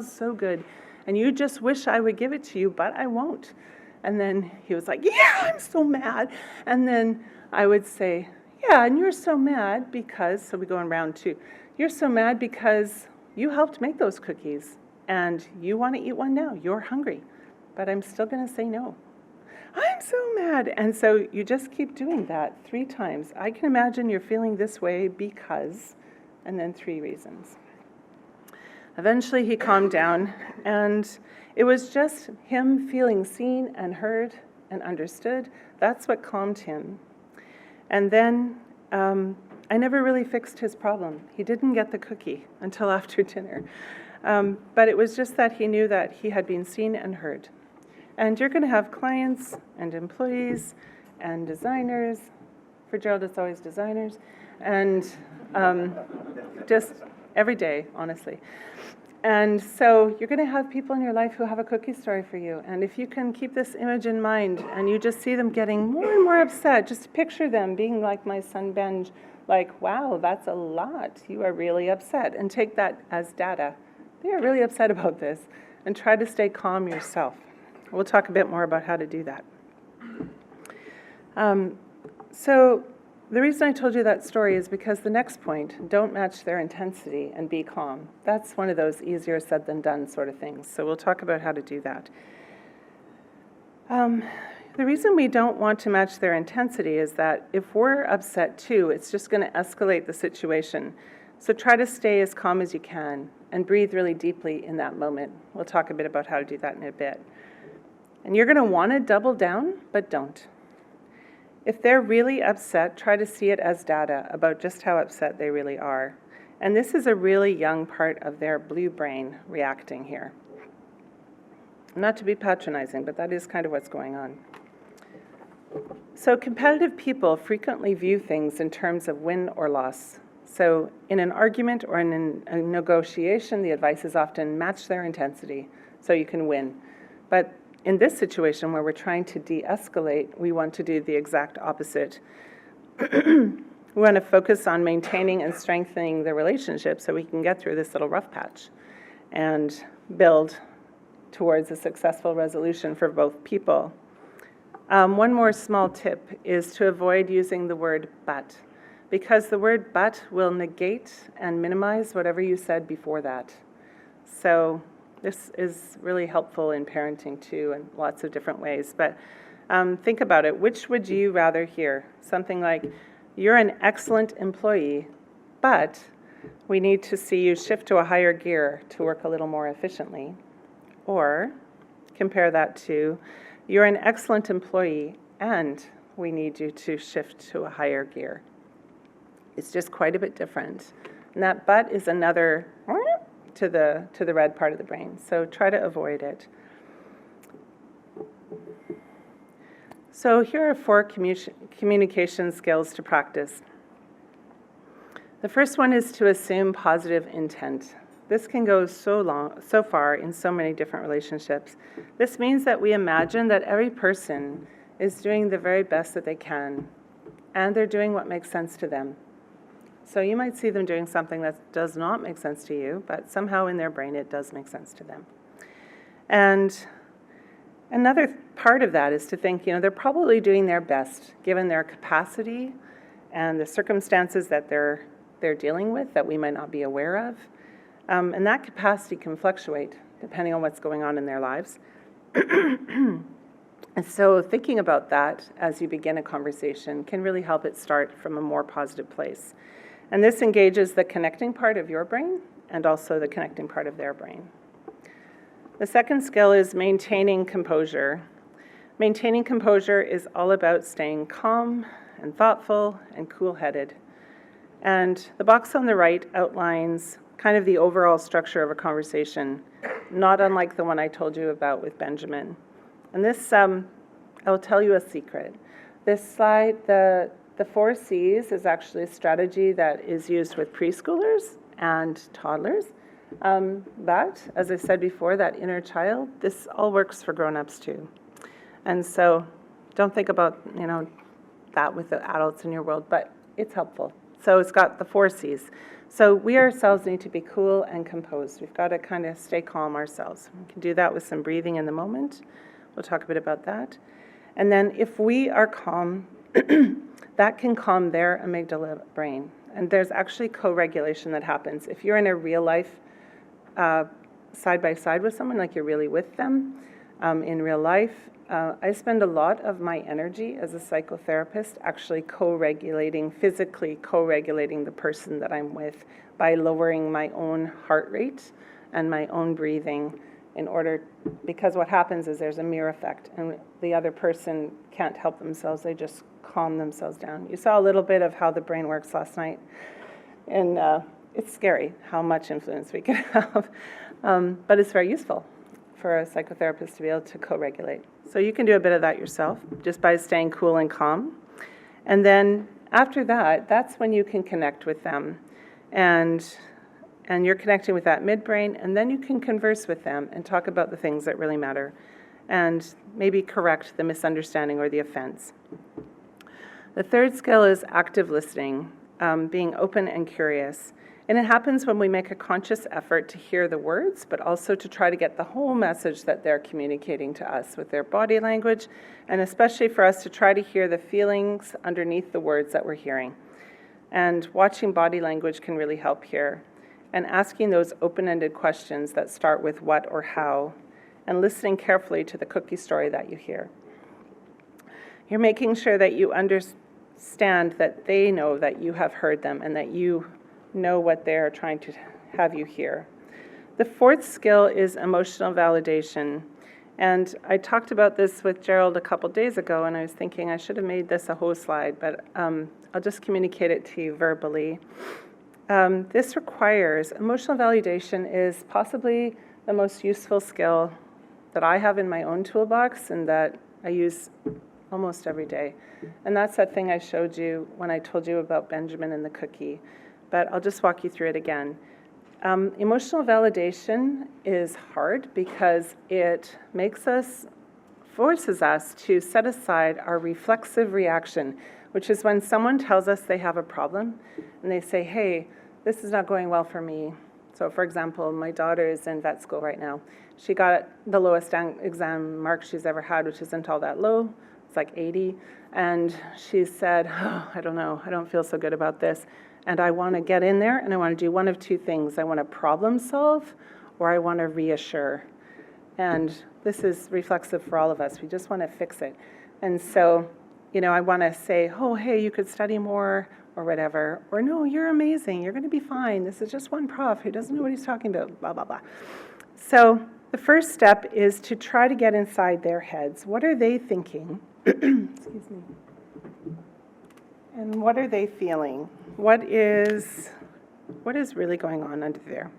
so good, and you just wish I would give it to you, but I won't. And then he was like, yeah, I'm so mad. And then I would say, yeah, and you're so mad because, so we go in round 2, you're so mad because you helped make those cookies, and you want to eat one now, you're hungry, but I'm still going to say no. I'm so mad. And so you just keep doing that 3 times. I can imagine you're feeling this way because, and then 3 reasons. Eventually he calmed down, and it was just him feeling seen and heard and understood. That's what calmed him. And then I never really fixed his problem. He didn't get the cookie until after dinner. But it was just that he knew that he had been seen and heard. And you're going to have clients and employees and designers. For Gerald, it's always designers. And just every day, honestly. And so you're going to have people in your life who have a cookie story for you. And if you can keep this image in mind and you just see them getting more and more upset, just picture them being like my son Benj, like, wow, that's a lot. You are really upset. And take that as data. They are really upset about this. And try to stay calm yourself. We'll talk a bit more about how to do that. So the reason I told you that story is because the next point, don't match their intensity and be calm. That's one of those easier said than done sort of things. So we'll talk about how to do that. The reason we don't want to match their intensity is that if we're upset too, it's just going to escalate the situation. So try to stay as calm as you can and breathe really deeply in that moment. We'll talk a bit about how to do that in a bit. And you're going to want to double down, but don't. If they're really upset, try to see it as data about just how upset they really are. And this is a really young part of their blue brain reacting here. Not to be patronizing, but that is kind of what's going on. So competitive people frequently view things in terms of win or loss. So in an argument or in a negotiation, the advice is often match their intensity so you can win. But in this situation where we're trying to de-escalate, we want to do the exact opposite. We want to focus on maintaining and strengthening the relationship so we can get through this little rough patch and build towards a successful resolution for both people. One more small tip is to avoid using the word but, because the word but will negate and minimize whatever you said before that. So this is really helpful in parenting too in lots of different ways. But think about it. Which would you rather hear? Something like, you're an excellent employee, but we need to see you shift to a higher gear to work a little more efficiently. Or compare that to, you're an excellent employee and we need you to shift to a higher gear. It's just quite a bit different. And that but is another to the red part of the brain. So try to avoid it. So here are 4 communication skills to practice. The first one is to assume positive intent. This can go so far in so many different relationships. This means that we imagine that every person is doing the very best that they can, and they're doing what makes sense to them. So you might see them doing something that does not make sense to you, but somehow in their brain it does make sense to them. And another part of that is to think, they're probably doing their best given their capacity and the circumstances that they're dealing with that we might not be aware of. And that capacity can fluctuate depending on what's going on in their lives. And so thinking about that as you begin a conversation can really help it start from a more positive place. And this engages the connecting part of your brain and also the connecting part of their brain. The second skill is maintaining composure. Maintaining composure is all about staying calm and thoughtful and cool-headed. And the box on the right outlines kind of the overall structure of a conversation, not unlike the one I told you about with Benjamin. And this, I'll tell you a secret. This slide, the 4 C's is actually a strategy that is used with preschoolers and toddlers. But, as I said before, that inner child, this all works for grown-ups too. And so don't think about, that with the adults in your world, but it's helpful. So it's got the 4 C's. So we ourselves need to be cool and composed. We've got to kind of stay calm ourselves. We can do that with some breathing in the moment. We'll talk a bit about that. And then if we are calm, that can calm their amygdala brain. And there's actually co-regulation that happens. If you're in a real life side by side with someone, like you're really with them in real life, I spend a lot of my energy as a psychotherapist actually physically co-regulating the person that I'm with by lowering my own heart rate and my own breathing because what happens is there's a mirror effect and the other person can't help themselves, they just calm themselves down. You saw a little bit of how the brain works last night in it's scary how much influence we can have, but it's very useful for a psychotherapist to be able to co-regulate. So you can do a bit of that yourself just by staying cool and calm. And then after that, that's when you can connect with them. And you're connecting with that midbrain, and then you can converse with them and talk about the things that really matter and maybe correct the misunderstanding or the offense. The third skill is active listening, being open and curious. And it happens when we make a conscious effort to hear the words, but also to try to get the whole message that they're communicating to us with their body language, and especially for us to try to hear the feelings underneath the words that we're hearing. And watching body language can really help here. And asking those open-ended questions that start with what or how, and listening carefully to the cookie story that you hear. You're making sure that you understand that they know that you have heard them and that you know what they're trying to have you hear. The fourth skill is emotional validation. And I talked about this with Gerald a couple days ago, and I was thinking I should have made this a whole slide, but I'll just communicate it to you verbally. This requires, emotional validation is possibly the most useful skill that I have in my own toolbox and that I use almost every day. And that's that thing I showed you when I told you about Benjamin and the cookie. But I'll just walk you through it again. Emotional validation is hard because it forces us to set aside our reflexive reaction, which is when someone tells us they have a problem and they say, hey, this is not going well for me. So for example, my daughter is in vet school right now. She got the lowest exam mark she's ever had, which isn't all that low. It's like 80. And she said, oh, I don't know, I don't feel so good about this. And I want to get in there and I want to do one of two things. I want to problem solve or I want to reassure. And this is reflexive for all of us. We just want to fix it. And so, I want to say, oh, hey, you could study more or whatever. Or no, you're amazing. You're going to be fine. This is just one prof who doesn't know what he's talking about, blah, blah, blah. So the first step is to try to get inside their heads. What are they thinking? Excuse me. And what are they feeling? What is really going on under there?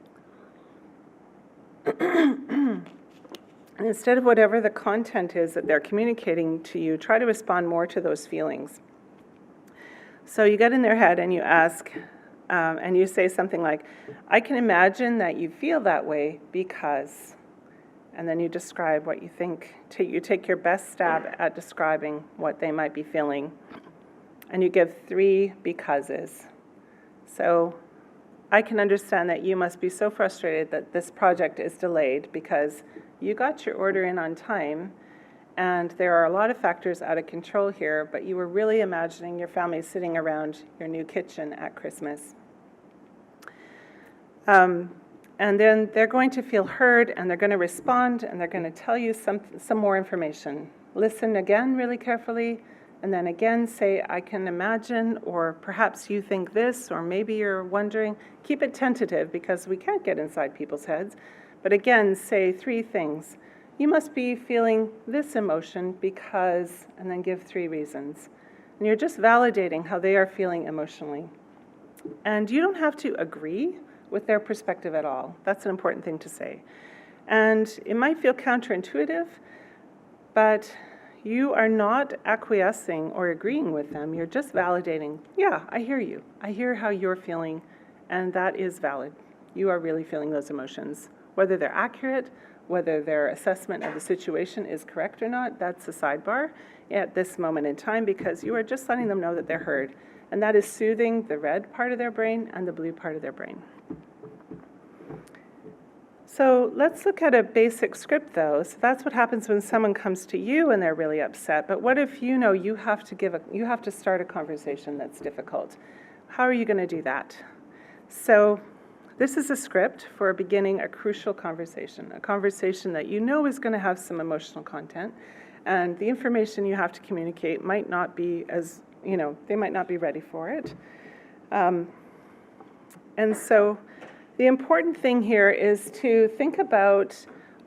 And instead of whatever the content is that they're communicating to you, try to respond more to those feelings. So you get in their head and you ask, and you say something like, I can imagine that you feel that way because, and then you describe what you think. You take your best stab at describing what they might be feeling, and you give 3 becauses. So I can understand that you must be so frustrated that this project is delayed because you got your order in on time, and there are a lot of factors out of control here, but you were really imagining your family sitting around your new kitchen at Christmas. And then they're going to feel heard, and they're going to respond, and they're going to tell you some more information. Listen again really carefully, and then again say, I can imagine, or perhaps you think this, or maybe you're wondering. Keep it tentative because we can't get inside people's heads. But again, say 3 things. You must be feeling this emotion because, and then give 3 reasons. And you're just validating how they are feeling emotionally. And you don't have to agree with their perspective at all. That's an important thing to say. And it might feel counterintuitive, but you are not acquiescing or agreeing with them. You're just validating, yeah, I hear you. I hear how you're feeling, and that is valid. You are really feeling those emotions. Whether they're accurate, whether their assessment of the situation is correct or not, that's a sidebar at this moment in time because you are just letting them know that they're heard. And that is soothing the red part of their brain and the blue part of their brain. So let's look at a basic script though. So that's what happens when someone comes to you and they're really upset. But what if you know you have to start a conversation that's difficult? How are you going to do that? So this is a script for beginning a crucial conversation, a conversation that you know is going to have some emotional content, and the information you have to communicate might not be as, they might not be ready for it. And so the important thing here is to think about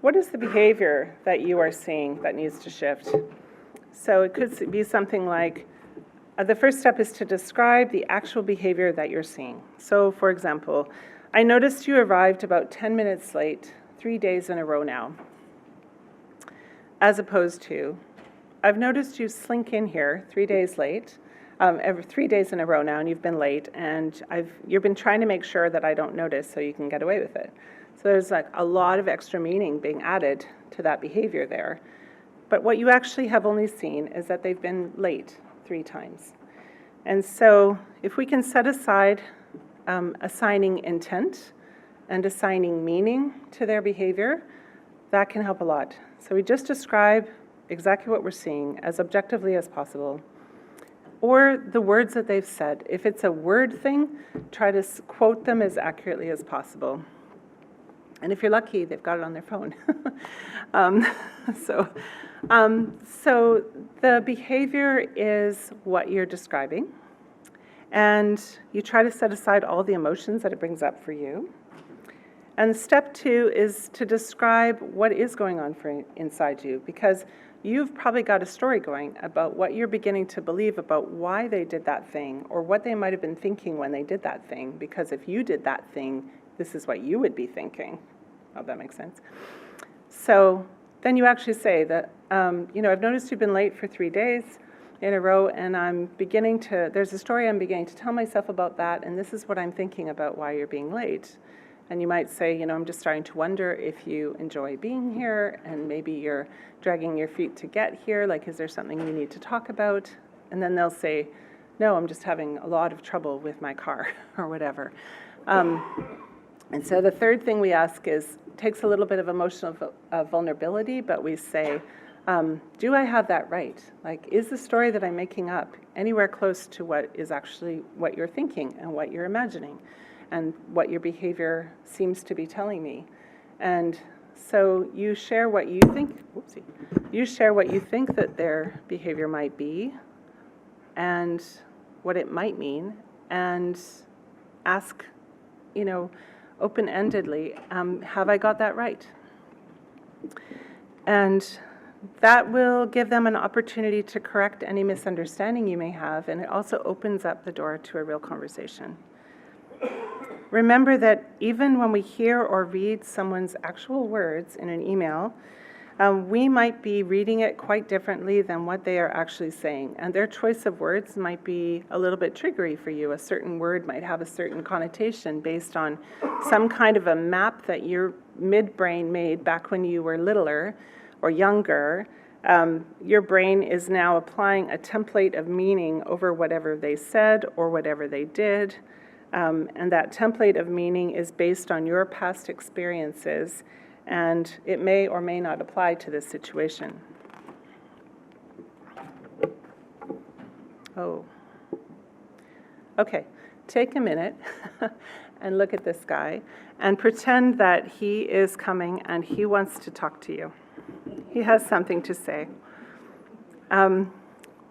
what is the behavior that you are seeing that needs to shift. So it could be something like, the first step is to describe the actual behavior that you're seeing. So, for example, I noticed you arrived about 10 minutes late 3 days in a row now, as opposed to, I've noticed you slink in here 3 days late, every 3 days in a row now, and you've been late, and you've been trying to make sure that I don't notice so you can get away with it. So there's like a lot of extra meaning being added to that behavior there. But what you actually have only seen is that they've been late 3 times. And so if we can set aside assigning intent and assigning meaning to their behavior, that can help a lot. So we just describe exactly what we're seeing as objectively as possible. Or the words that they've said. If it's a word thing, try to quote them as accurately as possible. And if you're lucky, they've got it on their phone. So the behavior is what you're describing. And you try to set aside all the emotions that it brings up for you. And step 2 is to describe what is going on inside you, because you've probably got a story going about what you're beginning to believe about why they did that thing, or what they might have been thinking when they did that thing, because if you did that thing, this is what you would be thinking. I hope that makes sense. So then you actually say that, I've noticed you've been late for 3 days in a row, and there's a story I'm beginning to tell myself about that, and this is what I'm thinking about why you're being late. And you might say, I'm just starting to wonder if you enjoy being here, and maybe you're dragging your feet to get here, like, is there something you need to talk about? And then they'll say, no, I'm just having a lot of trouble with my car, or whatever. And so the third thing we ask takes a little bit of emotional vulnerability, but we say, do I have that right? Like, is the story that I'm making up anywhere close to what is actually what you're thinking and what you're imagining and what your behavior seems to be telling me? And so you share what you think, you share what you think that their behavior might be and what it might mean, and ask, open-endedly, have I got that right? And that will give them an opportunity to correct any misunderstanding you may have, and it also opens up the door to a real conversation. Remember that even when we hear or read someone's actual words in an email, we might be reading it quite differently than what they are actually saying. And their choice of words might be a little bit triggery for you. A certain word might have a certain connotation based on some kind of a map that your midbrain made back when you were littler or younger. Your brain is now applying a template of meaning over whatever they said or whatever they did. And that template of meaning is based on your past experiences, and it may or may not apply to this situation. Oh. Okay, take a minute and look at this guy and pretend that he is coming and he wants to talk to you. He has something to say.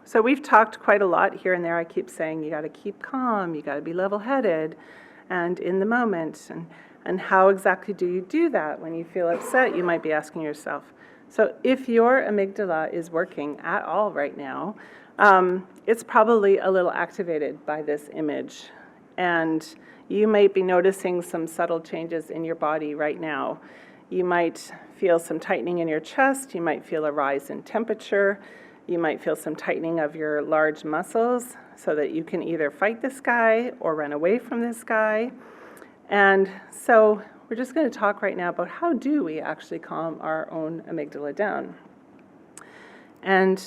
So we've talked quite a lot here and there. I keep saying you got to keep calm, you got to be level-headed and in the moment. And how exactly do you do that when you feel upset, you might be asking yourself. So if your amygdala is working at all right now, it's probably a little activated by this image. And you might be noticing some subtle changes in your body right now. You might feel some tightening in your chest. You might feel a rise in temperature. You might feel some tightening of your large muscles so that you can either fight this guy or run away from this guy. And so we're just going to talk right now about how do we actually calm our own amygdala down. And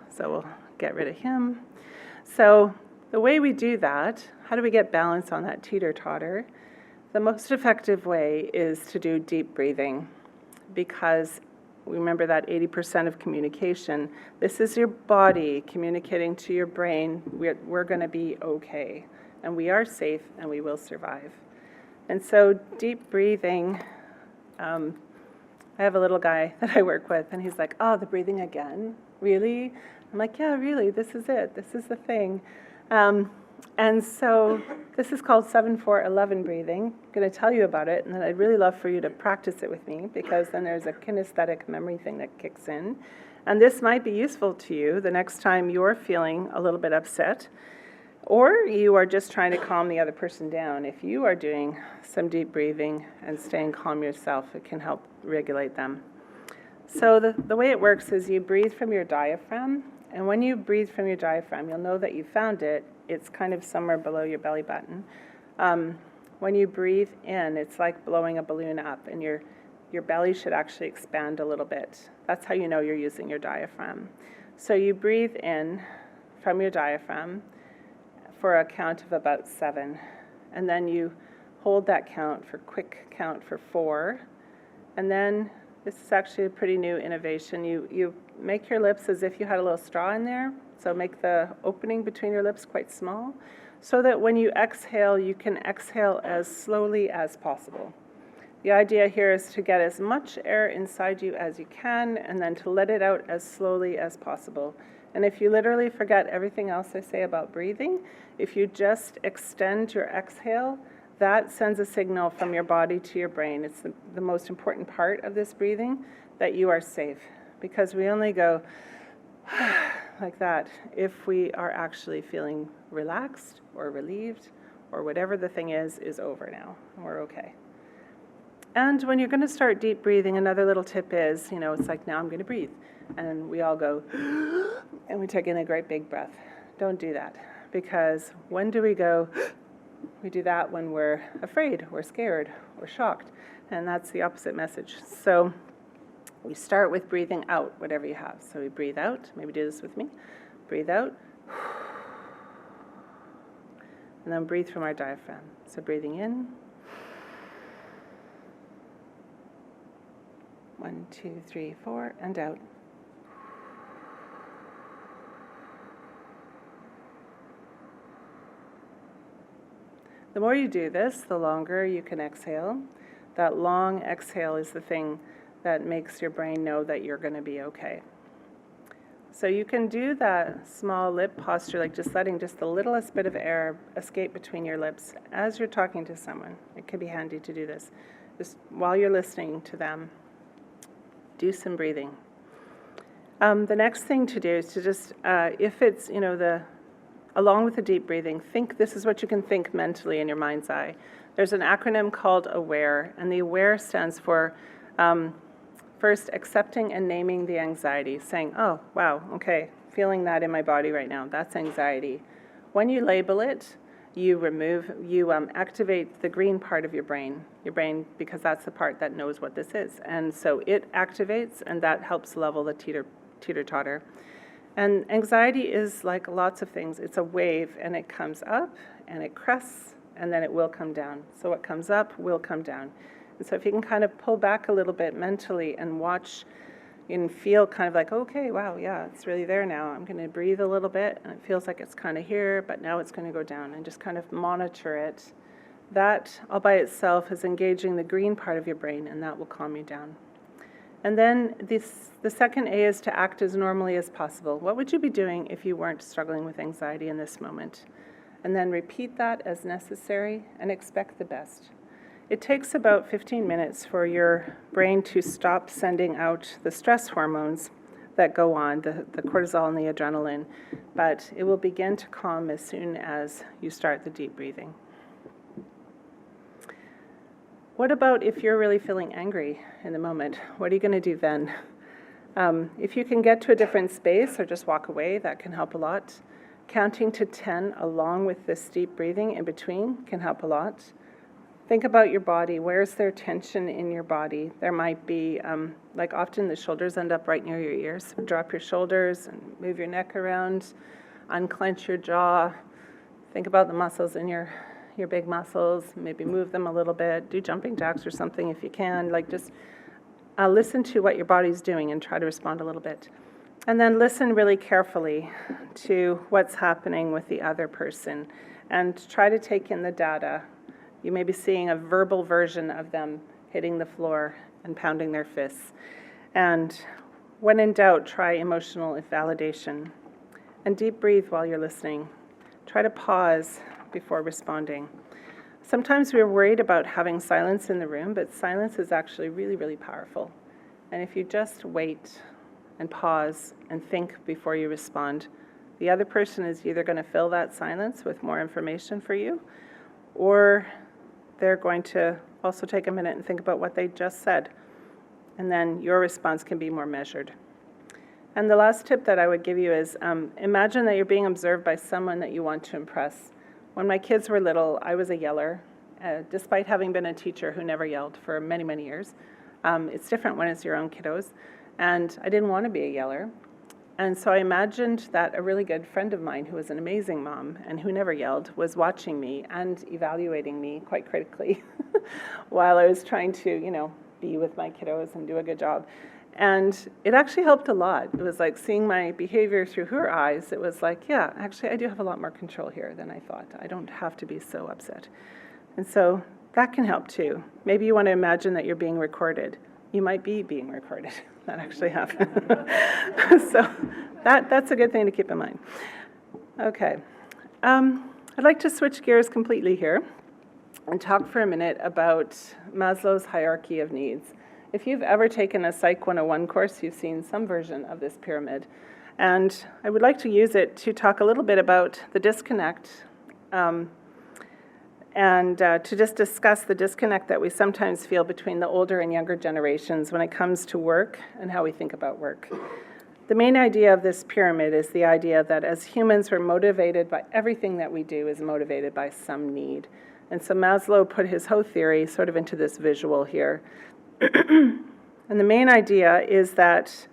so we'll get rid of him. So the way we do that, how do we get balance on that teeter-totter? The most effective way is to do deep breathing, because remember that 80% of communication, this is your body communicating to your brain, we're going to be okay, and we are safe, and we will survive. And so deep breathing, I have a little guy that I work with, and he's like, oh, the breathing again? Really? I'm like, yeah, really, this is it. This is the thing. And so this is called 7-4-11 breathing. I'm going to tell you about it, and then I'd really love for you to practice it with me, because then there's a kinesthetic memory thing that kicks in. And this might be useful to you the next time you're feeling a little bit upset, or you are just trying to calm the other person down. If you are doing some deep breathing and staying calm yourself, it can help regulate them. So the way it works is you breathe from your diaphragm, and when you breathe from your diaphragm, you'll know that you found it. It's kind of somewhere below your belly button. When you breathe in, it's like blowing a balloon up, and your belly should actually expand a little bit. That's how you know you're using your diaphragm. So you breathe in from your diaphragm for a count of about 7, and then you hold that count for quick count for 4, and then this is actually a pretty new innovation. You make your lips as if you had a little straw in there, so make the opening between your lips quite small, so that when you exhale, you can exhale as slowly as possible. The idea here is to get as much air inside you as you can, and then to let it out as slowly as possible. And if you literally forget everything else I say about breathing, if you just extend your exhale, that sends a signal from your body to your brain. It's the most important part of this breathing, that you are safe, because we only go like that if we are actually feeling relaxed or relieved, or whatever the thing is over now, and we're okay. And when you're going to start deep breathing, another little tip is, it's like, now I'm going to breathe. And we all go, and we take in a great big breath. Don't do that, because when do we go? We do that when we're afraid, we're scared, we're shocked, and that's the opposite message. So we start with breathing out, whatever you have. So we breathe out, maybe do this with me. Breathe out, and then breathe from our diaphragm. So breathing in, 1, 2, 3, 4, and out. The more you do this, the longer you can exhale. That long exhale is the thing that makes your brain know that you're going to be okay. So you can do that small lip posture, like just letting just the littlest bit of air escape between your lips as you're talking to someone. It can be handy to do this. Just while you're listening to them, do some breathing. The next thing to do is to just, if it's, along with the deep breathing, this is what you can think mentally in your mind's eye. There's an acronym called AWARE, and the AWARE stands for first accepting and naming the anxiety, saying, oh, wow, okay, feeling that in my body right now, that's anxiety. When you label it, you activate the green part of your brain, because that's the part that knows what this is. And so it activates, and that helps level the teeter-totter. And anxiety is like lots of things. It's a wave, and it comes up, and it crests, and then it will come down. So what comes up will come down. And so if you can kind of pull back a little bit mentally and watch and feel kind of like, okay, wow, yeah, it's really there now. I'm going to breathe a little bit, and it feels like it's kind of here, but now it's going to go down, and just kind of monitor it. That all by itself is engaging the green part of your brain, and that will calm you down. And then the second A is to act as normally as possible. What would you be doing if you weren't struggling with anxiety in this moment? And then repeat that as necessary and expect the best. It takes about 15 minutes for your brain to stop sending out the stress hormones that go on, the cortisol and the adrenaline, but it will begin to calm as soon as you start the deep breathing. What about if you're really feeling angry in the moment? What are you going to do then? If you can get to a different space or just walk away, that can help a lot. Counting to 10 along with this deep breathing in between can help a lot. Think about your body. Where's there tension in your body? There might be, like often the shoulders end up right near your ears. So drop your shoulders and move your neck around. Unclench your jaw. Think about the muscles in your big muscles, maybe move them a little bit, do jumping jacks or something if you can, like just listen to what your body's doing and try to respond a little bit. And then listen really carefully to what's happening with the other person and try to take in the data. You may be seeing a verbal version of them hitting the floor and pounding their fists. And when in doubt, try emotional validation. And deep breathe while you're listening. Try to pause before responding. Sometimes we're worried about having silence in the room, but silence is actually really, really powerful. And if you just wait and pause and think before you respond, the other person is either going to fill that silence with more information for you, or they're going to also take a minute and think about what they just said. And then your response can be more measured. And the last tip that I would give you is imagine that you're being observed by someone that you want to impress. When my kids were little, I was a yeller, despite having been a teacher who never yelled for many, many years. It's different when it's your own kiddos. And I didn't want to be a yeller. And so I imagined that a really good friend of mine who was an amazing mom and who never yelled was watching me and evaluating me quite critically while I was trying to, be with my kiddos and do a good job. And it actually helped a lot. It was like seeing my behavior through her eyes. It was like, yeah, actually I do have a lot more control here than I thought. I don't have to be so upset. And so that can help too. Maybe you want to imagine that you're being recorded. You might be being recorded. That actually happened. So that's a good thing to keep in mind. Okay. I'd like to switch gears completely here and talk for a minute about Maslow's hierarchy of needs. If you've ever taken a Psych 101 course, you've seen some version of this pyramid. And I would like to use it to talk a little bit about the disconnect and to just discuss the disconnect that we sometimes feel between the older and younger generations when it comes to work and how we think about work. The main idea of this pyramid is the idea that as humans, we're motivated by everything that we do is motivated by some need. And so Maslow put his whole theory sort of into this visual here. And the main idea is that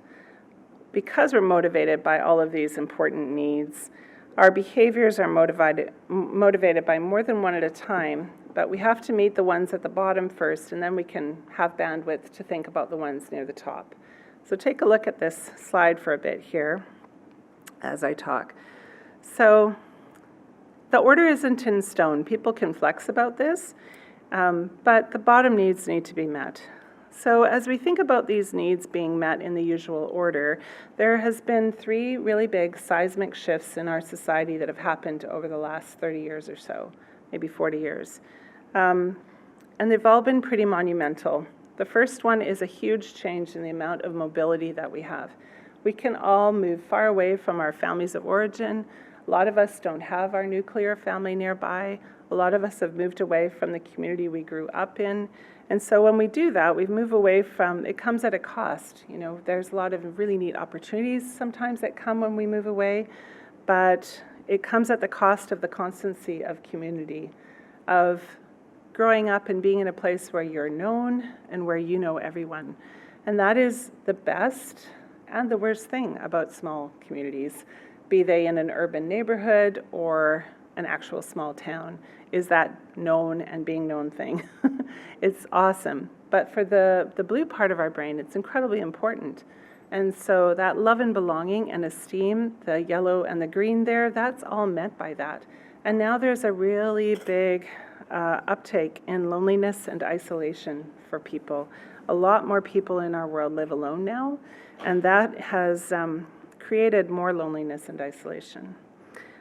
because we're motivated by all of these important needs, our behaviors are motivated by more than one at a time, but we have to meet the ones at the bottom first, and then we can have bandwidth to think about the ones near the top. So take a look at this slide for a bit here as I talk. So the order isn't in stone. People can flex about this, but the bottom needs need to be met. So as we think about these needs being met in the usual order, there has been 3 really big seismic shifts in our society that have happened over the last 30 years or so, maybe 40 years. And they've all been pretty monumental. The first one is a huge change in the amount of mobility that we have. We can all move far away from our families of origin. A lot of us don't have our nuclear family nearby. A lot of us have moved away from the community we grew up in. And so when we do that, we move away from, it comes at a cost. There's a lot of really neat opportunities sometimes that come when we move away, but it comes at the cost of the constancy of community, of growing up and being in a place where you're known and where you know everyone. And that is the best and the worst thing about small communities, be they in an urban neighborhood or an actual small town, is that known and being known thing. It's awesome. But for the blue part of our brain, it's incredibly important. And so that love and belonging and esteem, the yellow and the green there, that's all meant by that. And now there's a really big uptake in loneliness and isolation for people. A lot more people in our world live alone now, and that has created more loneliness and isolation.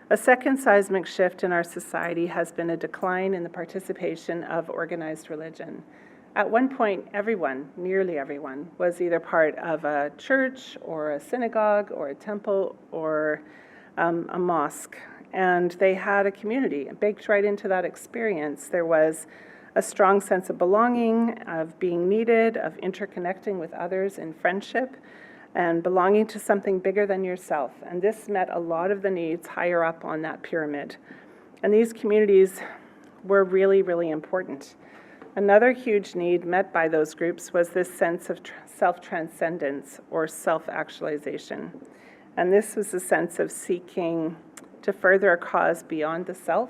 A second seismic shift in our society has been a decline in the participation of organized religion. At one point, everyone, nearly everyone, was either part of a church or a synagogue or a temple or a mosque. And they had a community. Baked right into that experience, there was a strong sense of belonging, of being needed, of interconnecting with others in friendship, and belonging to something bigger than yourself. And this met a lot of the needs higher up on that pyramid. And these communities were really, really important. Another huge need met by those groups was this sense of self-transcendence or self-actualization. And this was a sense of seeking to further a cause beyond the self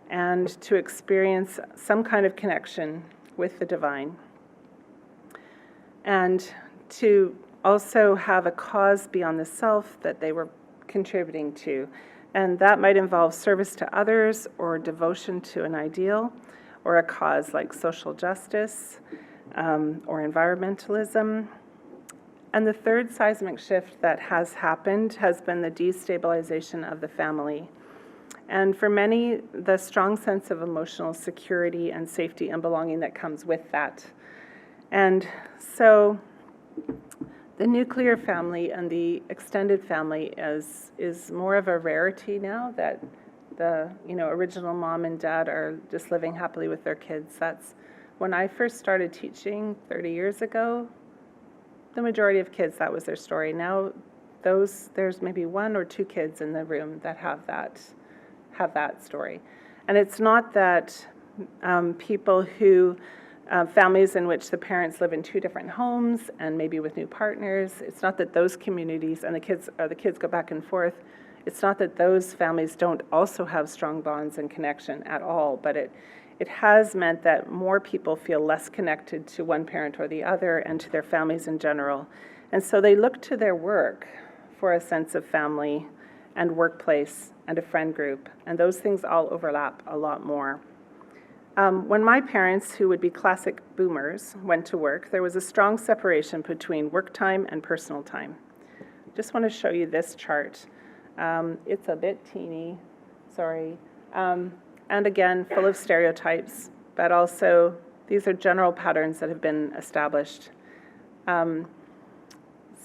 and to experience some kind of connection with the divine. And to also have a cause beyond the self that they were contributing to. And that might involve service to others or devotion to an ideal or a cause like social justice or environmentalism. And the third seismic shift that has happened has been the destabilization of the family. And for many, the strong sense of emotional security and safety and belonging that comes with that. And so the nuclear family and the extended family is more of a rarity now, that the original mom and dad are just living happily with their kids. That's when I first started teaching 30 years ago, the majority of kids, that was their story. Now there's maybe 1 or 2 kids in the room that have that story. And it's not that people who families in which the parents live in 2 different homes and maybe with new partners, it's not that those communities and the kids go back and forth. It's not that those families don't also have strong bonds and connection at all, but it has meant that more people feel less connected to one parent or the other and to their families in general. And so they look to their work for a sense of family and workplace and a friend group, and those things all overlap a lot more. When my parents, who would be classic boomers, went to work, there was a strong separation between work time and personal time. Just want to show you this chart. It's a bit teeny, sorry. And again, full of stereotypes, but also these are general patterns that have been established.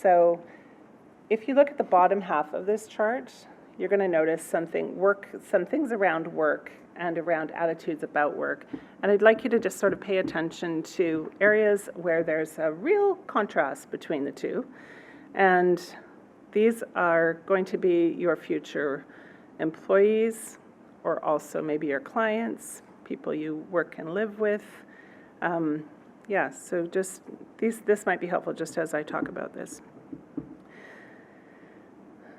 So if you look at the bottom half of this chart, you're going to notice some things around work and around attitudes about work. And I'd like you to just sort of pay attention to areas where there's a real contrast between the two. And these are going to be your future employees, or also maybe your clients, people you work and live with. So just this might be helpful just as I talk about this.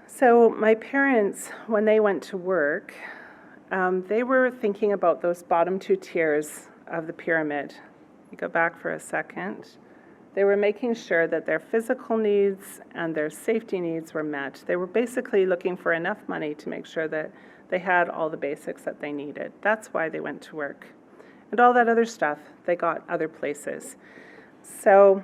So my parents, when they went to work, they were thinking about those bottom 2 tiers of the pyramid. You go back for a second. They were making sure that their physical needs and their safety needs were met. They were basically looking for enough money to make sure that they had all the basics that they needed. That's why they went to work. And all that other stuff, they got other places. So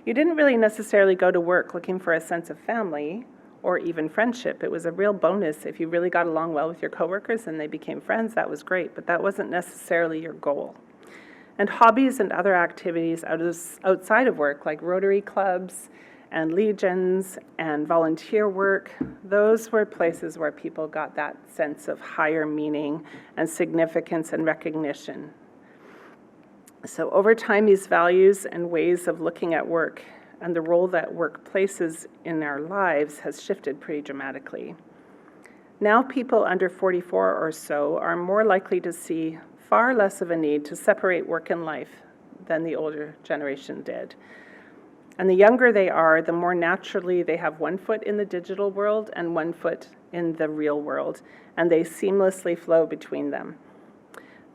you didn't really necessarily go to work looking for a sense of family or even friendship. It was a real bonus if you really got along well with your coworkers and they became friends. That was great, but that wasn't necessarily your goal. And hobbies and other activities outside of work, like Rotary clubs and legions and volunteer work, those were places where people got that sense of higher meaning and significance and recognition. So over time, these values and ways of looking at work and the role that work places in our lives has shifted pretty dramatically. Now people under 44 or so are more likely to see far less of a need to separate work and life than the older generation did. And the younger they are, the more naturally they have one foot in the digital world and one foot in the real world, and they seamlessly flow between them.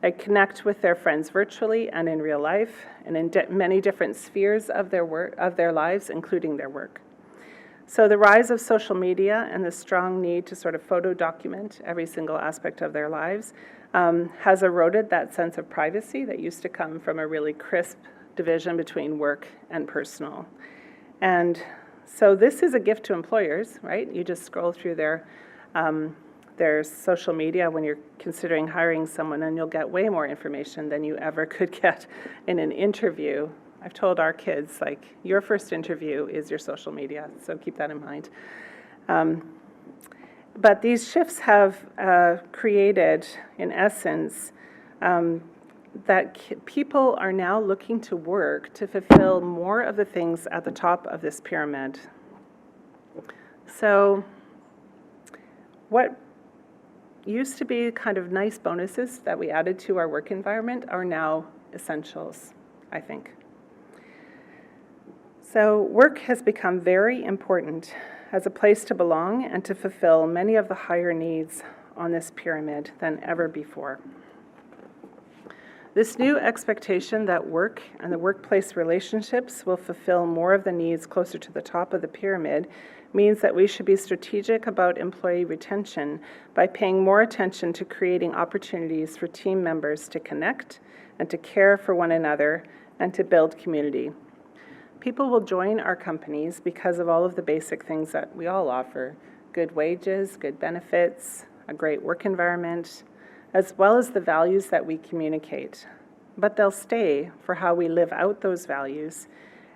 They connect with their friends virtually and in real life, and in many different spheres of their lives, including their work. So the rise of social media and the strong need to sort of photo document every single aspect of their lives has eroded that sense of privacy that used to come from a really crisp division between work and personal. And so this is a gift to employers, right? You just scroll through their social media when you're considering hiring someone, and you'll get way more information than you ever could get in an interview. I've told our kids, like, your first interview is your social media, so keep that in mind. But these shifts have created, in essence, that people are now looking to work to fulfill more of the things at the top of this pyramid. So what used to be kind of nice bonuses that we added to our work environment are now essentials, I think. So work has become very important as a place to belong and to fulfill many of the higher needs on this pyramid than ever before. This new expectation that work and the workplace relationships will fulfill more of the needs closer to the top of the pyramid means that we should be strategic about employee retention by paying more attention to creating opportunities for team members to connect and to care for one another and to build community. People will join our companies because of all of the basic things that we all offer: good wages, good benefits, a great work environment, as well as the values that we communicate. But they'll stay for how we live out those values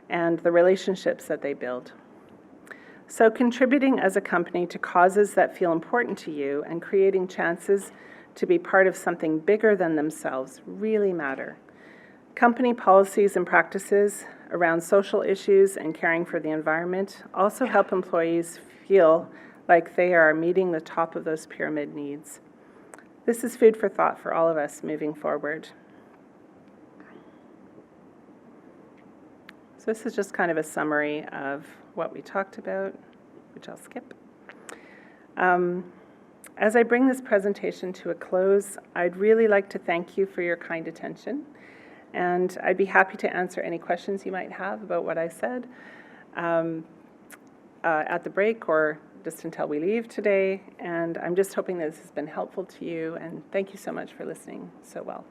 and the relationships that they build. So contributing as a company to causes that feel important to you and creating chances to be part of something bigger than themselves really matter. Company policies and practices around social issues and caring for the environment also help employees feel like they are meeting the top of those pyramid needs. This is food for thought for all of us moving forward. So this is just kind of a summary of what we talked about, which I'll skip. As I bring this presentation to a close, I'd really like to thank you for your kind attention, and I'd be happy to answer any questions you might have about what I said at the break or just until we leave today. And I'm just hoping that this has been helpful to you, and thank you so much for listening so well.